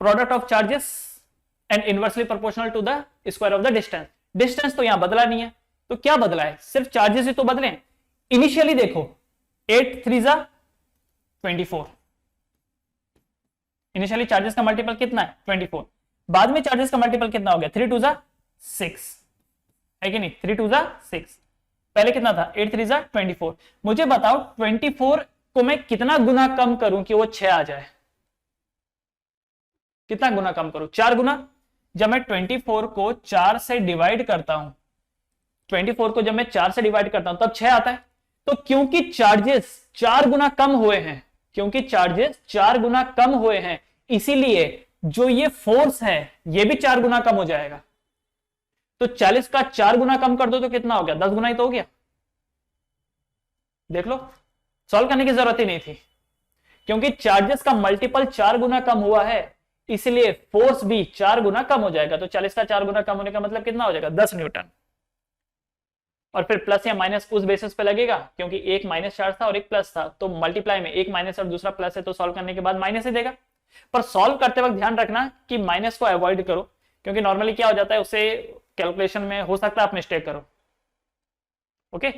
product of charges and inversely proportional to the square of the distance. Distance तो यहां बदला नहीं है, तो क्या बदला है, सिर्फ चार्जेस ही तो बदले। इनिशियली देखो 8 3 जा 24, इनिशियली चार्जेस का मल्टीपल कितना है 24, बाद में चार्जेस का मल्टीपल कितना हो गया 3 2 जा 6 है कि नहीं, 3 2 जा 6, पहले कितना था 8 3 जा 24। मुझे बताओ 24 को मैं कितना गुना कम करूं कि वो 6 आ जाए, कितना गुना कम करूं, 4 गुना। जब मैं 24 को 4 से डिवाइड करता हूं, 24 को जब मैं 4 से डिवाइड करता हूं तब 6 आता है। तो क्योंकि चार्जेस 4 गुना कम हुए हैं, क्योंकि चार्जेस 4 गुना कम हुए हैं, इसीलिए जो ये फोर्स है ये भी 4 गुना कम हो जाएगा। तो 40 का 4 गुना कम कर दो तो कितना हो गया, 10 गुना ही तो हो गया। देख लो, सॉल्व करने की जरूरत ही नहीं थी, क्योंकि चार्जेस का मल्टीपल 4 गुना कम हुआ है, इसलिए फोर्स भी 4 गुना कम हो जाएगा। तो 40 का 4 गुना कम होने का मतलब कितना हो जाएगा 10 न्यूटन। और फिर प्लस या माइनस उस बेसिस पे लगेगा, क्योंकि एक माइनस चार्ज था और एक प्लस था, तो मल्टीप्लाई में एक माइनस और दूसरा प्लस है, तो सॉल्व करने के बाद माइनस ही देगा। पर सॉल्व करते वक्त ध्यान रखना कि माइनस को अवॉइड करो, क्योंकि नॉर्मली क्या हो जाता है उससे कैलकुलेशन में हो सकता है आप मिस्टेक करो। ओके,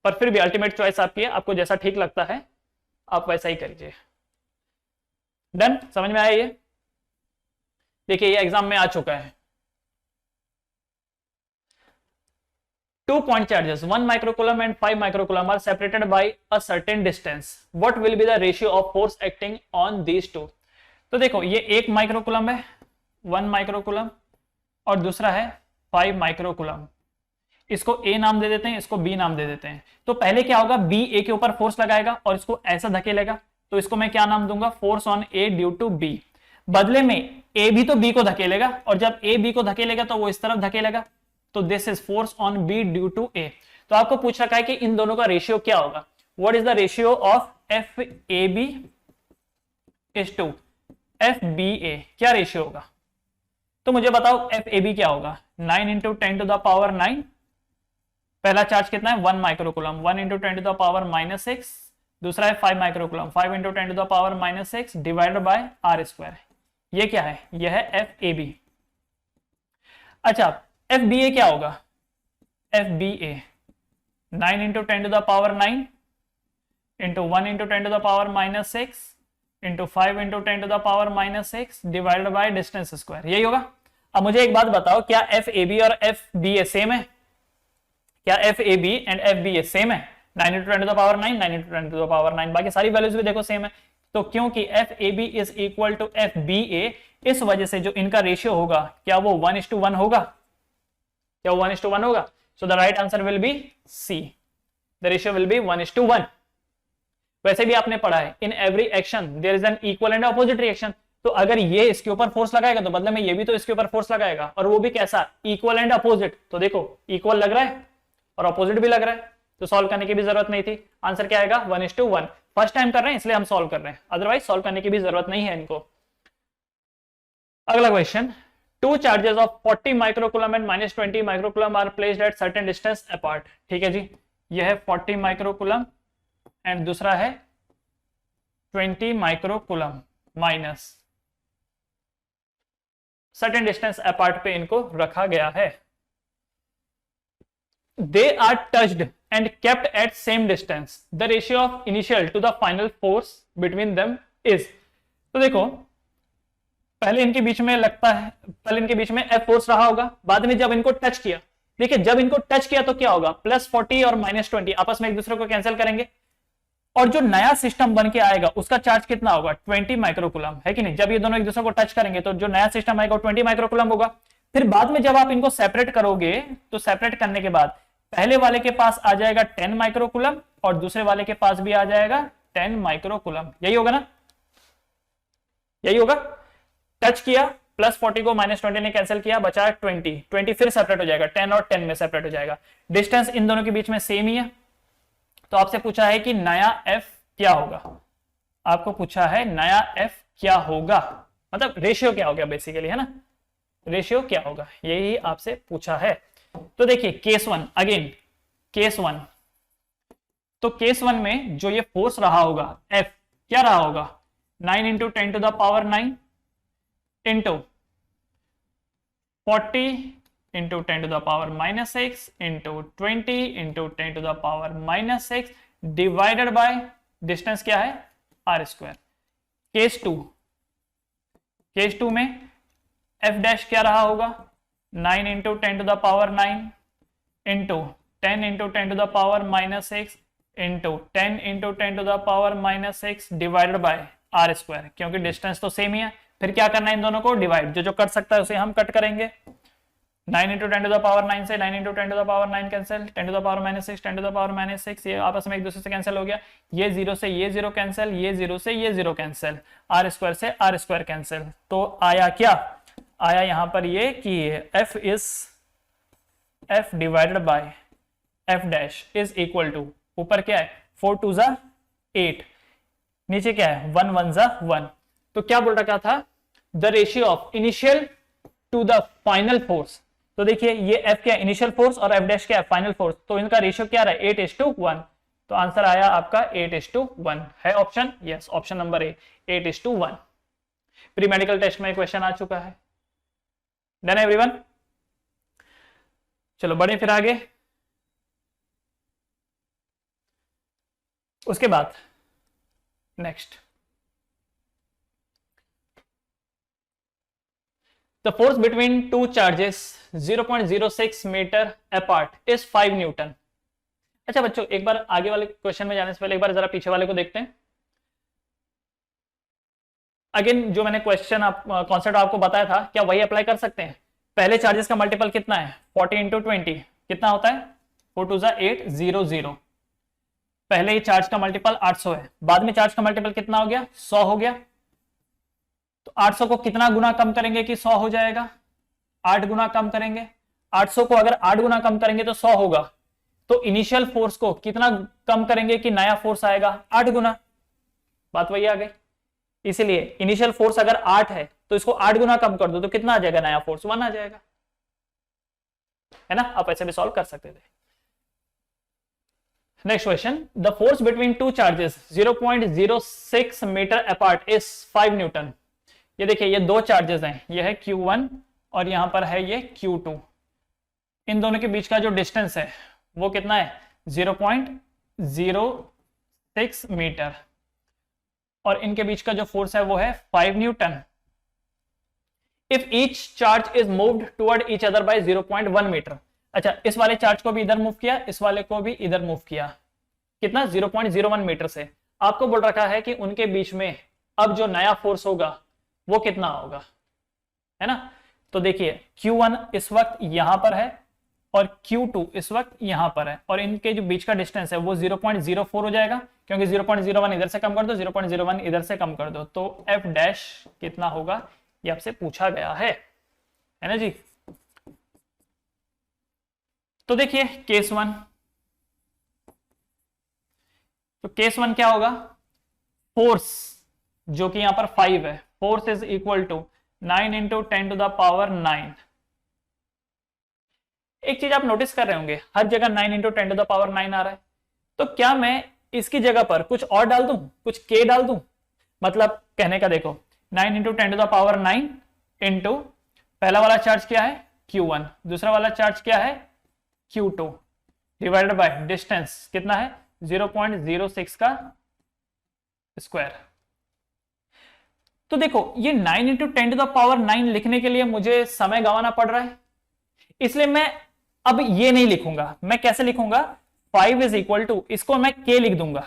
पर फिर भी अल्टीमेट चॉइस आपकी है, आपको जैसा ठीक लगता है आप वैसा ही करिए। डन, समझ में आया ये। देखिए ये एग्जाम में आ चुका है। Two point charges 1 microcoulomb and 5 microcoulomb are separated by a certain distance. What will be the ratio of force acting on these two? तो देखो ये 1 माइक्रोकुलम है, 1 माइक्रोकुलम, और दूसरा है 5 माइक्रोकुलम। इसको A नाम दे देते हैं, इसको B नाम दे देते हैं। तो पहले क्या होगा, B A के ऊपर फोर्स लगाएगा और इसको ऐसा धकेलेगा, तो इसको मैं क्या नाम दूंगा, force on A due to B। बदले में A भी तो B को धकेलेगा, और जब A B को धकेलेगा तो वो इस तरफ धकेलेगा, तो this is force on B due to A। तो आपको पूछ रखा है कि इन दोनों का रेशियो क्या होगा, what is the ratio of FAB is to FBA, क्या रेशियो होगा? तो मुझे बताओ FAB क्या होगा, 9 इंटू 10 टू द पावर 9, पहला चार्ज कितना है 1 microcoulomb, 1 into 10 to the power -6, दूसरा है 5 microcoulomb, 5 into 10 to the power -6 divided by r²। ये क्या है, ये है FAB। अच्छा FBA क्या होगा, FBA 9 into 10 to the power 9 into 1 into 10 to the power -6 into 5 into 10 to the power -6 divided by distance square, यही होगा। अब मुझे एक बात बताओ, क्या FAB और FBA सेम है? क्या FAB एंड FBA सेम है? 9 into 10 to the power 9, 9 into 10 to the power 9, बाकी सारी वैल्यूज भी देखो सेम है। तो क्योंकि FAB is equal to FBA, इस वजह से जो इनका रेशियो होगा, क्या वो 1:1 होगा? क्या 1:1 होगा? So the right answer will be C, the ratio will be 1:1। वैसे भी आपने पढ़ा है, in every action there is an equal and opposite reaction. तो अगर ये इसके ऊपर फोर्स लगाएगा तो बदले में ये भी तो इसके ऊपर फोर्स लगाएगा, और वो भी कैसा, इक्वल एंड अपोजिट। तो देखो इक्वल लग रहा है और अपोजिट भी लग रहा है, तो सॉल्व करने की भी जरूरत नहीं थी। आंसर क्या आएगा, 1:1। फर्स्ट टाइम कर रहे हैं इसलिए हम सॉल्व कर रहे हैं, अदरवाइज सॉल्व करने की भी जरूरत नहीं है इनको। अगला question, two charges of 40 microcoulomb and -20 microcoulomb are placed at certain distance apart. ठीक है जी, यह है 40 माइक्रोकुलम एंड दूसरा है 20 microcoulomb minus certain distance apart पे इनको रखा गया है। They are touched and kept at same distance, the ratio of initial to the final force between them is। तो देखो पहले इनके बीच में लगता है, पहले इनके बीच में F फोर्स रहा होगा, बाद में जब इनको टच किया, देखिए जब इनको टच किया तो क्या होगा, +40 और -20 आपस में एक दूसरे को कैंसिल करेंगे, और जो नया सिस्टम बन के आएगा उसका चार्ज कितना होगा, 20 माइक्रोकुलम, है कि नहीं? जब ये दोनों एक दूसरे को टच करेंगे तो जो नया सिस्टम आएगा 20 माइक्रोकुलम होगा। फिर बाद में जब आप इनको सेपरेट करोगे, तो सेपरेट करने के बाद पहले वाले के पास आ जाएगा 10 माइक्रोकुलम और दूसरे वाले के पास भी आ जाएगा 10 माइक्रोकुलम, यही होगा ना, यही होगा। टच किया, +40 को -20 ने कैंसिल किया, बचा 20 फिर सेपरेट हो जाएगा, 10 और 10 में सेपरेट हो जाएगा। डिस्टेंस इन दोनों के बीच में सेम ही है। तो आपसे पूछा है कि नया F क्या होगा, आपको पूछा है नया F क्या होगा, मतलब रेशियो क्या होगा बेसिकली, है ना, रेशियो क्या होगा, यही आपसे पूछा है। तो देखिए केस 1, अगेन केस 1, तो केस 1 में जो ये फोर्स रहा होगा F क्या रहा होगा, 9 into 10 to the power 9 into 40 into 10 to the power -6 into 20 into 10 to the power -6 divided by distance क्या है, r²। केस 2 में F डैश क्या रहा होगा, 9 into 10 to the power 9 into 10 into 10 to the power -6 into 10 into 10 to the power -6 divided by r², क्योंकि distance तो same ही है। फिर क्या करना है, इन दोनों को डिवाइड, जो जो कट सकता है उसे हम कट करेंगे। 9 इंटू 10 टू द पावर 9 से 9 into 10 to the power 9 cancel, 10 to the power -6 10 to the power -6, ये आपस में एक दूसरे से कैंसिल हो गया, ये 0 से ये 0 कैंसिल, ये 0 से ये 0 कैंसिल, r² से r² कैंसिल। तो आया क्या, आया यहां पर ये कि F is F divided by F dash is equal to, ऊपर क्या है 4 2 ज़ा 8, नीचे क्या है 1 1 ज़ा 1। तो क्या बोल रखा था, the ratio of initial to the final force. तो देखिए ये F क्या है, इनिशियल फोर्स, और F डैश क्या है, फाइनल फोर्स। तो इनका रेशियो क्या रहा है, 8:1। तो आंसर आया आपका 8:1 है option, yes option number A 8:1। Pre medical test में क्वेश्चन आ चुका है। डन एवरीवन, चलो बढ़े फिर आगे। उसके बाद next the force between two charges 0.06 meter apart is 5 newton. अच्छा बच्चों, एक बार आगे वाले क्वेश्चन में जाने से पहले एक बार जरा पीछे वाले को देखते हैं। अगेन जो मैंने क्वेश्चन कॉन्सेप्ट आपको बताया था, क्या वही अप्लाई कर सकते हैं? पहले चार्जेस का मल्टीपल कितना है? 40 इंटू 20 कितना होता है? 4 2 800। पहले ही चार्ज का मल्टीपल 800 है, बाद में चार्ज का मल्टीपल कितना हो गया? 100 हो गया। तो 800 को कितना गुना कम करेंगे कि 100 हो जाएगा? 8 गुना कम करेंगे। 800 को अगर 8 गुना कम करेंगे तो 100 होगा। तो इनिशियल फोर्स को कितना कम करेंगे कि नया फोर्स आएगा? 8 गुना। बात वही आ गई। इसीलिए इनिशियल फोर्स अगर 8 है तो इसको 8 गुना कम कर दो तो कितना आ जाएगा? नया फोर्स 1 आ जाएगा, है ना? आप ऐसे भी सॉल्व कर सकते थे। Next question, the force between two charges 0.06 meter apart is 5 newton. ये देखिए, ये दो चार्जेस हैं, ये है Q1 और यहां पर है ये Q2। इन दोनों के बीच का जो डिस्टेंस है वो कितना है? 0.06 मीटर, और इनके बीच का जो फोर्स है वो है 5 newton. If each charge is moved toward each other by 0.1 meter. अच्छा, इस वाले चार्ज को भी इधर मूव किया, इस वाले को भी इधर मूव किया, कितना? 0.01 मीटर से। आपको बोल रखा है कि उनके बीच में अब जो नया फोर्स होगा वो कितना होगा, है ना? तो देखिए, Q1 इस वक्त यहां पर है और Q2 इस वक्त यहां पर है, और इनके जो बीच का डिस्टेंस है वो 0.04 हो जाएगा, क्योंकि 0.01 इधर से कम कर दो, 0.01 इधर से कम कर दो, तो F डैश कितना होगा ये आपसे पूछा गया है ना जी? तो देखिए केस 1, तो केस 1 क्या होगा? फोर्स जो कि यहां पर 5 है, force is equal to 9 into 10 to the power 9। एक चीज आप नोटिस कर रहे होंगे, हर जगह 9 इंटू 10 टू द पावर 9 आ रहा है। तो क्या मैं इसकी जगह पर कुछ और डाल दूं, कुछ k डाल दूं? मतलब कहने का देखो, 9 into 10 to the power 9 into पहला वाला चार्ज क्या है? Q1, दूसरा वाला चार्ज क्या है? Q2, डिवाइडेड बाय डिस्टेंस कितना है? 0.06 का स्क्वायर। तो देखो, ये 9 इंटू 10 टू द पावर 9 लिखने के लिए मुझे समय गंवाना पड़ रहा है, इसलिए मैं अब ये नहीं लिखूंगा। मैं कैसे लिखूंगा? 5 इज इक्वल टू, इसको मैं k लिख दूंगा।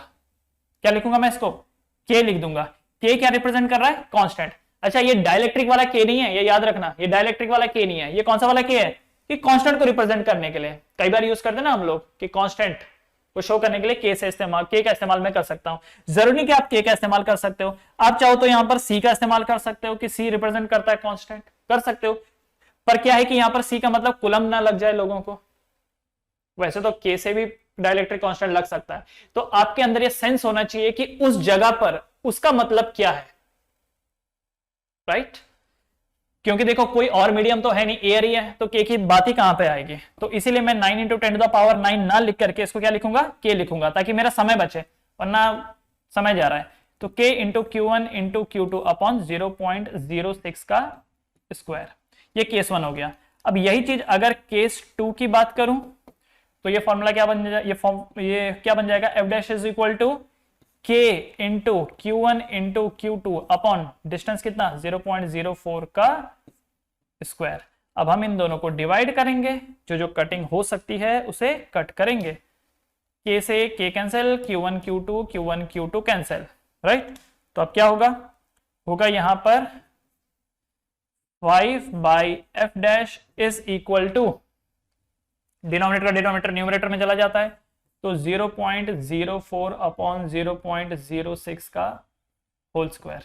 क्या लिखूंगा मैं? इसको k लिख दूंगा। k क्या रिप्रेजेंट कर रहा है? कांस्टेंट। अच्छा, ये डाइलेक्ट्रिक वाला k नहीं है, ये याद रखना, ये डाइलेक्ट्रिक वाला k नहीं है। ये कौन सा वाला k है? कि कांस्टेंट को रिप्रेजेंट करने के लिए कई बार यूज करते हैं ना हम लोग, कि कांस्टेंट को शो करने के लिए k का इस्तेमाल मैं कर सकता हूं। जरूरी नहीं कि आप k का इस्तेमाल कर सकते हो, आप चाहो तो यहां पर c का इस्तेमाल कर सकते हो कि c रिप्रेजेंट करता है कांस्टेंट, कर सकते हो। पर क्या है कि यहां पर c का मतलब कुलम ना लग जाए लोगों को। वैसे तो k से भी डाइलेक्ट्रिक कांस्टेंट लग सकता है, तो आपके अंदर ये सेंस होना चाहिए कि उस जगह पर उसका मतलब क्या है, राइट? क्योंकि देखो, कोई और मीडियम तो है नहीं, एयर ही है, तो k की बात ही कहां पे आएगी? तो इसीलिए मैं 9 इंटू 10 टू द पावर 9 ना लिख करके इसको क्या लिखूंगा? k लिखूंगा, ताकि मेरा समय बचे, वरना समय जा रहा है। तो k into Q1 into Q2 upon 0.06 का स्क्वायर। ये केस 1 हो गया। अब यही चीज अगर केस 2 की बात करूं तो ये फॉर्मूला क्या बन जाएगा? ये क्या बन जाएगा? F dash is equal to k into Q1 into Q2 upon distance कितना? 0.04 का स्क्वायर। अब हम इन दोनों को डिवाइड करेंगे, जो कटिंग हो सकती है उसे कट करेंगे। k से k cancel, Q1 Q2 cancel, right? तो अब क्या होगा यहां पर 5 by F dash is equal to, denominator का डिनोमिनेटर न्यूमरेटर में चला जाता है, तो 0.04 अपॉन 0.06 का होल स्क्वायर।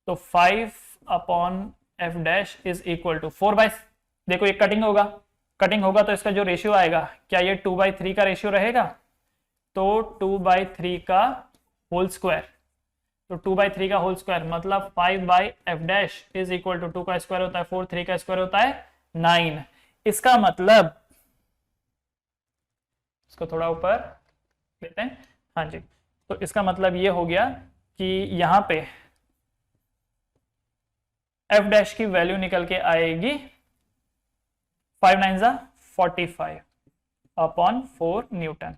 तो 5 upon F dash is equal to 4 by, देखो ये कटिंग होगा तो इसका जो रेशियो आएगा, क्या ये 2/3 का रेशियो रहेगा? तो 2/3 का होल स्क्वायर, तो 2/3 का होल स्क्वायर मतलब 5 by F dash is equal to 2 का स्क्वायर होता है 4, 3 का स्क्वायर होता है 9। इसका मतलब, इसको थोड़ा ऊपर लेते हैं, हाँ जी, तो इसका मतलब ये हो गया कि यहां पे F डैश की वैल्यू निकल के आएगी 5 9 जा 45 अपॉन 4 न्यूटन।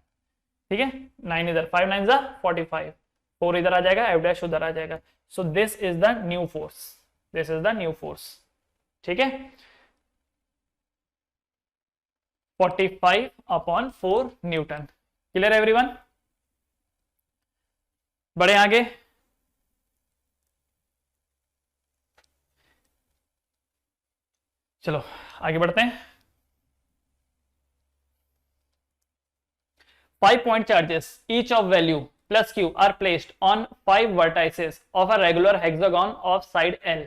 ठीक है, 9 इधर, 5 9 जा 45, 4 इधर आ जाएगा, F डैश उधर आ जाएगा। सो this is the new force, this is the new force. ठीक है, 45/4 न्यूटन। Clear everyone? बढ़े आगे। चलो आगे बढ़ते हैं। 5 point charges each of value plus q are placed on 5 vertices of a regular hexagon of side L।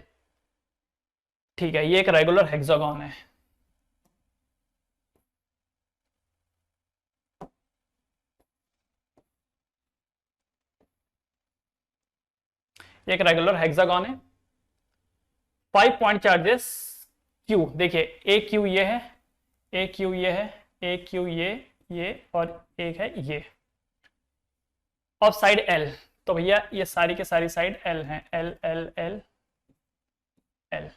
ठीक है, ये एक रेगुलर हेक्सागन है। ये एक रेगुलर हेक्सागन है। 5 पॉइंट चार्जेस Q, देखिए एक Q ये है, एक Q ये है, एक Q ये और एक है ये, ऑफ साइड L। तो भैया ये सारी के सारी साइड L हैं, L L L L।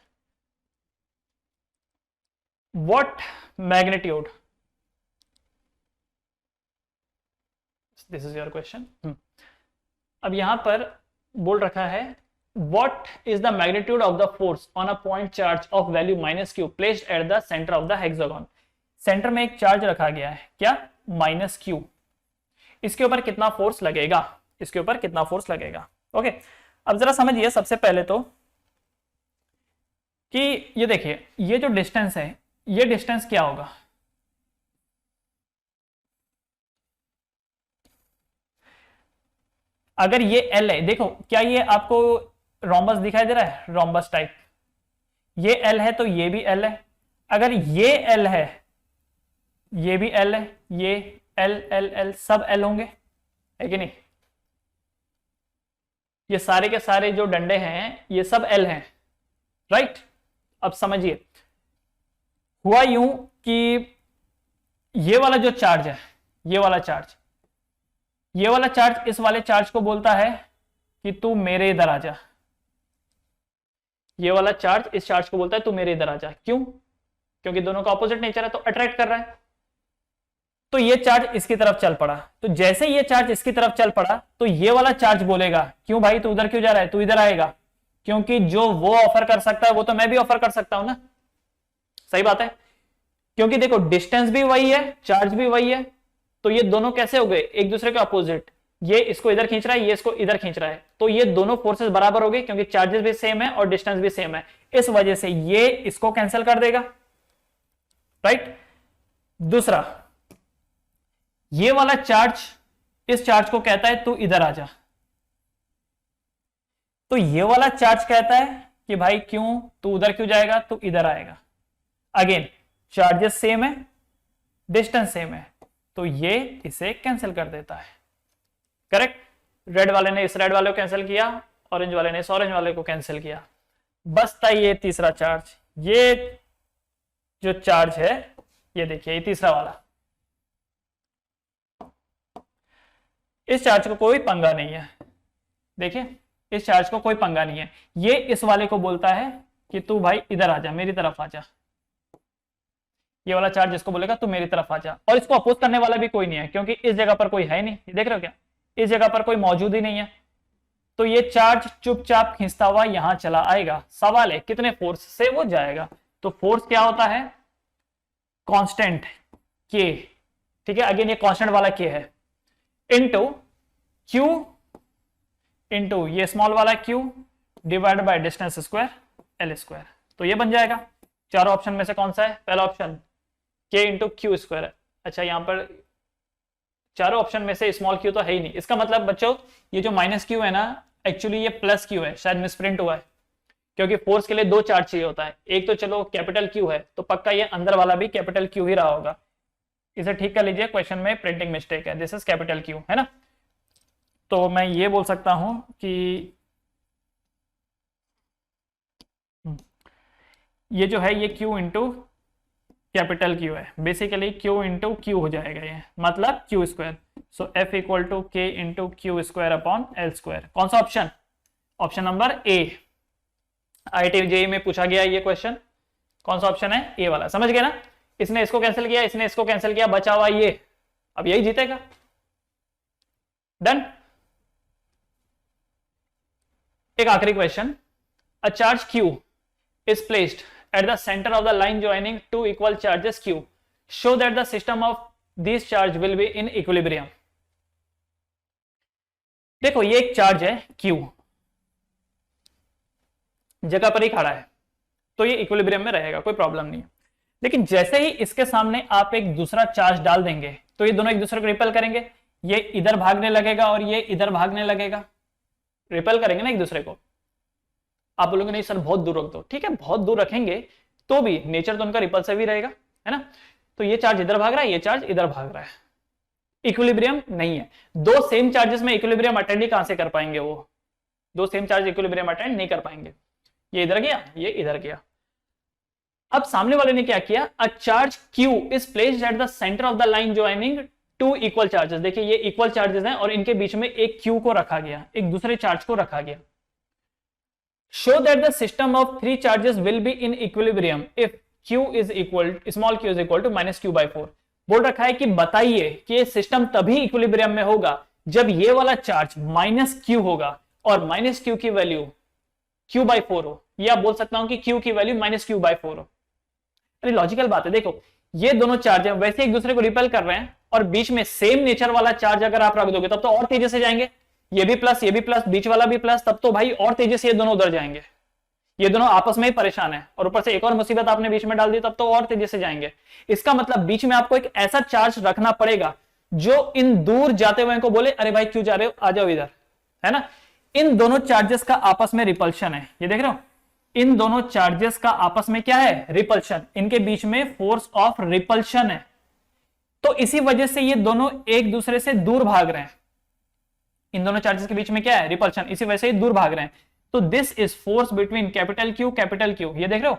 What magnitude, this is your question. अब यहां पर बोल रखा है what is the magnitude of the force on a point charge of value -q placed at the center of the hexagon। Centre में एक charge रखा गया है, क्या, -q। इसके ऊपर कितना फोर्स लगेगा, इसके ऊपर कितना फोर्स लगेगा। ओके, अब जरा समझिए सबसे पहले तो कि ये देखिए ये जो डिस्टेंस है, ये डिस्टेंस क्या होगा, अगर ये L है, देखो क्या ये आपको रोम्बस दिखाई दे रहा है, रोम्बस टाइप, ये L है तो ये भी L है। अगर ये L है, ये भी L है, ये L L L सब L होंगे, है कि नहीं? ये सारे के सारे जो डंडे हैं ये सब L हैं, राइट। अब समझिए हुआ यूं कि ये वाला जो चार्ज है, ये वाला चार्ज, ये वाला चार्ज इस वाले चार्ज को बोलता है कि तू मेरे इधर आ जा। ये वाला चार्ज इस चार्ज को बोलता है तू मेरे इधर आ जा। क्यों? क्योंकि दोनों का ऑपोजिट नेचर है, तो अट्रैक्ट कर रहा है। तो ये चार्ज इसकी तरफ चल पड़ा, तो जैसे ये चार्ज इसकी तरफ चल पड़ा तो ये वाला चार्ज बोलेगा क्यों भाई तू उधर क्यों जा रहा है, तू इधर आएगा, क्योंकि जो वो ऑफर कर सकता है वो तो मैं भी ऑफर कर सकता हूं ना। सही बात है, क्योंकि देखो डिस्टेंस भी वही है, चार्ज भी वही है, तो ये दोनों कैसे हो गए, एक दूसरे के अपोजिट। ये इसको इधर खींच रहा है, ये इसको इधर खींच रहा है, तो ये दोनों फोर्सेस बराबर हो गए क्योंकि चार्जेस भी सेम है और डिस्टेंस भी सेम है। इस वजह से ये इसको कैंसिल कर देगा, राइट। दूसरा, ये वाला चार्ज इस चार्ज को कहता है तू इधर आ जा, तो ये वाला चार्ज कहता है कि भाई क्यों तू उधर क्यों जाएगा, तू इधर आएगा। अगेन चार्जेस सेम है, डिस्टेंस सेम है, तो ये इसे कैंसिल कर देता है, करेक्ट। रेड वाले ने इस रेड वाले को कैंसिल किया, ऑरेंज वाले ने इस ऑरेंज वाले को कैंसिल किया। बचता ये तीसरा चार्ज, ये जो चार्ज है ये देखिए, ये तीसरा वाला, इस चार्ज को कोई पंगा नहीं है। देखिए इस चार्ज को कोई पंगा नहीं है, ये इस वाले को बोलता है कि तू भाई इधर आ जा, मेरी तरफ आ जा। ये वाला चार्ज इसको बोलेगा तू मेरी तरफ आ जा, और इसको अपोज करने वाला भी कोई नहीं है क्योंकि इस जगह पर कोई है नहीं, देख रहे हो क्या, इस जगह पर कोई मौजूद ही नहीं है। तो ये चार्ज चुपचाप खींचता हुआ यहां चला आएगा। सवाल है कितने फोर्स से वो जाएगा। तो फोर्स क्या होता है, कांस्टेंट के, ठीक है। अगेन ये कांस्टेंट वाला के है, इनटू क्यू इंटू ये स्मॉल वाला q divide by distance square L square. तो ये बन जाएगा। चारों ऑप्शन में से कौन सा है, पहला option k into Q square. अच्छा यहां पर चारों ऑप्शन में से स्मॉल q तो है ही नहीं, इसका मतलब बच्चों ये जो माइनस q है ना, एक्चुअली ये प्लस q है, शायद मिसप्रिंट हुआ है, क्योंकि फोर्स के लिए दो चार्ज चाहिए होता है। एक तो चलो कैपिटल Q है, तो पक्का ये अंदर वाला भी कैपिटल Q ही रहा होगा। इसे ठीक कर लीजिए, क्वेश्चन में प्रिंटिंग मिस्टेक है, दिस इज कैपिटल Q, है ना। तो मैं ये बोल सकता हूं कि ये जो है ये Q इंटू कैपिटल Q है, बेसिकली Q इंटू Q हो जाएगा ये, मतलब Q square. So F equal to K into Q square upon L square. कौन सा option, option number A. IIT JEE में पूछा गया ये क्वेश्चन, कौन सा ऑप्शन है, ए वाला। समझ गए ना, इसने इसको कैंसिल किया, इसने इसको कैंसिल किया, बचा हुआ ये, अब यही जीतेगा। डन। एक आखिरी question, a charge Q is placed at the center of the line joining two equal charges Q. Show that the system of these charge will be in equilibrium. देखो ये एक चार्ज है Q, जगह पर ही खड़ा है, तो ये इक्विलिब्रियम में रहेगा, कोई प्रॉब्लम नहीं है। लेकिन जैसे ही इसके सामने आप एक दूसरा चार्ज डाल देंगे तो ये दोनों एक दूसरे को रिपेल करेंगे, ये इधर भागने लगेगा और ये इधर भागने लगेगा, रिपेल करेंगे ना एक दूसरे को। आप बोलोगे नहीं सर बहुत दूर रख दो, ठीक है बहुत दूर रखेंगे तो भी नेचर तो उनका रिपल्सिव ही रहेगा, है ना। तो ये चार्ज इधर भाग रहा है, ये चार्ज इधर भाग रहा है, इक्विलिब्रियम नहीं है। दो सेम चार्जेस में इक्विलिब्रियम अटेंड ही कहां से कर पाएंगे, वो दो सेम चार्ज इक्विलिब्रियम अटेंड नहीं कर पाएंगे। ये इधर गया, ये इधर गया। अब सामने वाले ने क्या किया, a charge Q is placed at the centre of the line joining two equal charges. देखिए ये इक्वल चार्जेस हैं और इनके बीच में एक Q को रखा गया, एक दूसरे चार्ज को रखा गया। Show that the system of three charges will be in equilibrium if Q is equal small q is equal to -q/4। बोल रखा है कि बताइए कि ये सिस्टम तभी इक्विलिब्रियम में होगा जब ये वाला चार्ज -q होगा और -q की वैल्यू q/4 हो, या बोल सकता हूं कि q की वैल्यू -q/4 हो। अरे लॉजिकल बात है, देखो ये दोनों चार्ज है वैसे एक दूसरे को रिपेल कर रहे हैं और बीच में सेम नेचर वाला चार्ज अगर आप रख दोगे तब तो और तेजी से जाएंगे, ये भी प्लस ये भी प्लस बीच वाला भी प्लस, तब तो भाई और तेजी से ये दोनों उधर जाएंगे। ये दोनों आपस में ही परेशान है और ऊपर से एक और मुसीबत आपने बीच में डाल दी तब तो और तेजी से जाएंगे। इसका मतलब बीच में आपको एक ऐसा चार्ज रखना पड़ेगा जो इन दूर जाते हुए को बोले अरे भाई क्यों जा रहे हो, आ जाओ इधर, है ना। इन दोनों चार्जेस का आपस में रिपल्शन है, ये देख रहे हो, इन दोनों चार्जेस का आपस में क्या है, रिपल्शन। इनके बीच में फोर्स ऑफ रिपल्शन है, तो इसी वजह से ये दोनों एक दूसरे से दूर भाग रहे हैं। इन दोनों चार्जेस के बीच में क्या है, रिपल्शन, इसी वजह से ये दूर भाग रहे हैं। तो this is force between capital Q, ये देख रहे हो,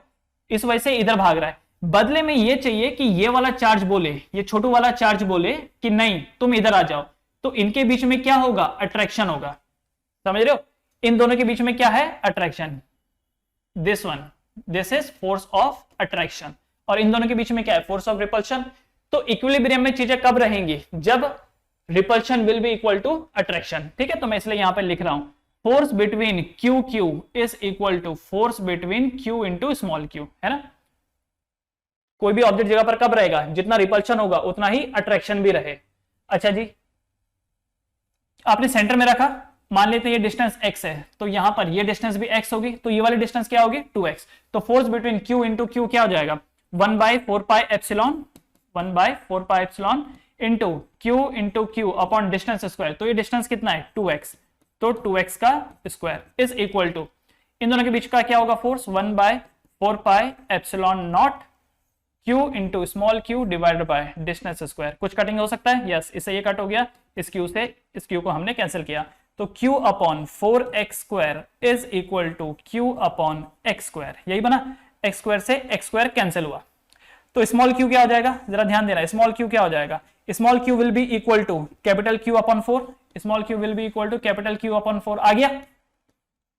इस वजह से इधर भाग रहा है। बदले में ये चाहिए कि ये वाला चार्ज बोले, ये छोटू वाला चार्ज बोले कि नहीं तुम इधर आ जाओ, तो इनके बीच में क्या होगा, अट्रैक्शन होगा। समझ रहे हो, इन दोनों के बीच में क्या है, attraction. This one, this is force of attraction, और इन दोनों के बीच में क्या है, फोर्स ऑफ रिपल्शन। तो इक्विलिब्रियम में चीजें कब रहेंगी, जब repulsion will be equal to attraction. ठीक है, तो मैं इसलिए यहां पर लिख रहा हूं force between QQ is equal to force between Q into small q, है ना। कोई भी ऑब्जेक्ट जगह पर कब रहेगा, जितना रिपल्शन होगा उतना ही अट्रैक्शन भी रहे। अच्छा जी, आपने सेंटर में रखा, मान लेते हैं ये डिस्टेंस x है, तो यहां पर ये डिस्टेंस भी x होगी, तो ये वाली डिस्टेंस क्या होगी, 2x। तो force between Q into Q क्या हो जाएगा, 1/4πε into Q into Q upon distance square. तो ये डिस्टेंस कितना है, 2x, तो 2x का स्क्वायर इज इक्वल टू, इन दोनों के बीच का क्या होगा force, 1/4πε Q into small q divided by distance square. कुछ कटिंग हो सकता है, यस, इससे ये कट हो गया, इस q से इस q को हमने कैंसिल किया, तो q upon 4x square is equal to q upon x square. यही बना, x स्क्वायर से x स्क्वायर कैंसिल हुआ, तो स्मॉल q क्या हो जाएगा, जरा ध्यान देना, स्मॉल q क्या हो जाएगा, small q will be equal to capital Q upon 4, small q will be equal to capital Q upon 4। आ गया,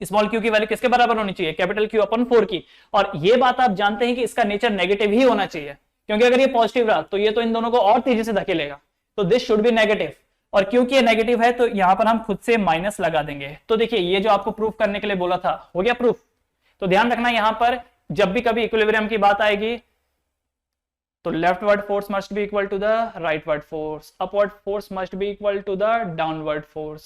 स्मॉल q की वैल्यू किसके बराबर होनी चाहिए, कैपिटल Q अपॉन 4 की। और ये बात आप जानते हैं कि इसका नेचर नेगेटिव ही होना चाहिए, क्योंकि अगर ये पॉजिटिव रहा तो ये तो इन दोनों को और तेजी से धकेलेगा, तो दिस शुड बी नेगेटिव। और क्योंकि ये नेगेटिव है तो यहां पर हम खुद से माइनस लगा देंगे। तो देखिए ये जो आपको प्रूफ करने के लिए बोला था हो गया प्रूफ। तो ध्यान रखना, यहां पर जब भी कभी इक्विलिब्रियम की बात आएगी तो leftward force must be equal to the rightward force, upward force must be equal to the downward force,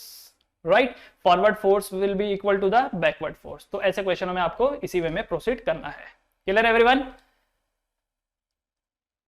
right, forward force will be equal to the backward force. तो ऐसे क्वेश्चनों में आपको इसी वे में प्रोसीड करना है। Clear everyone?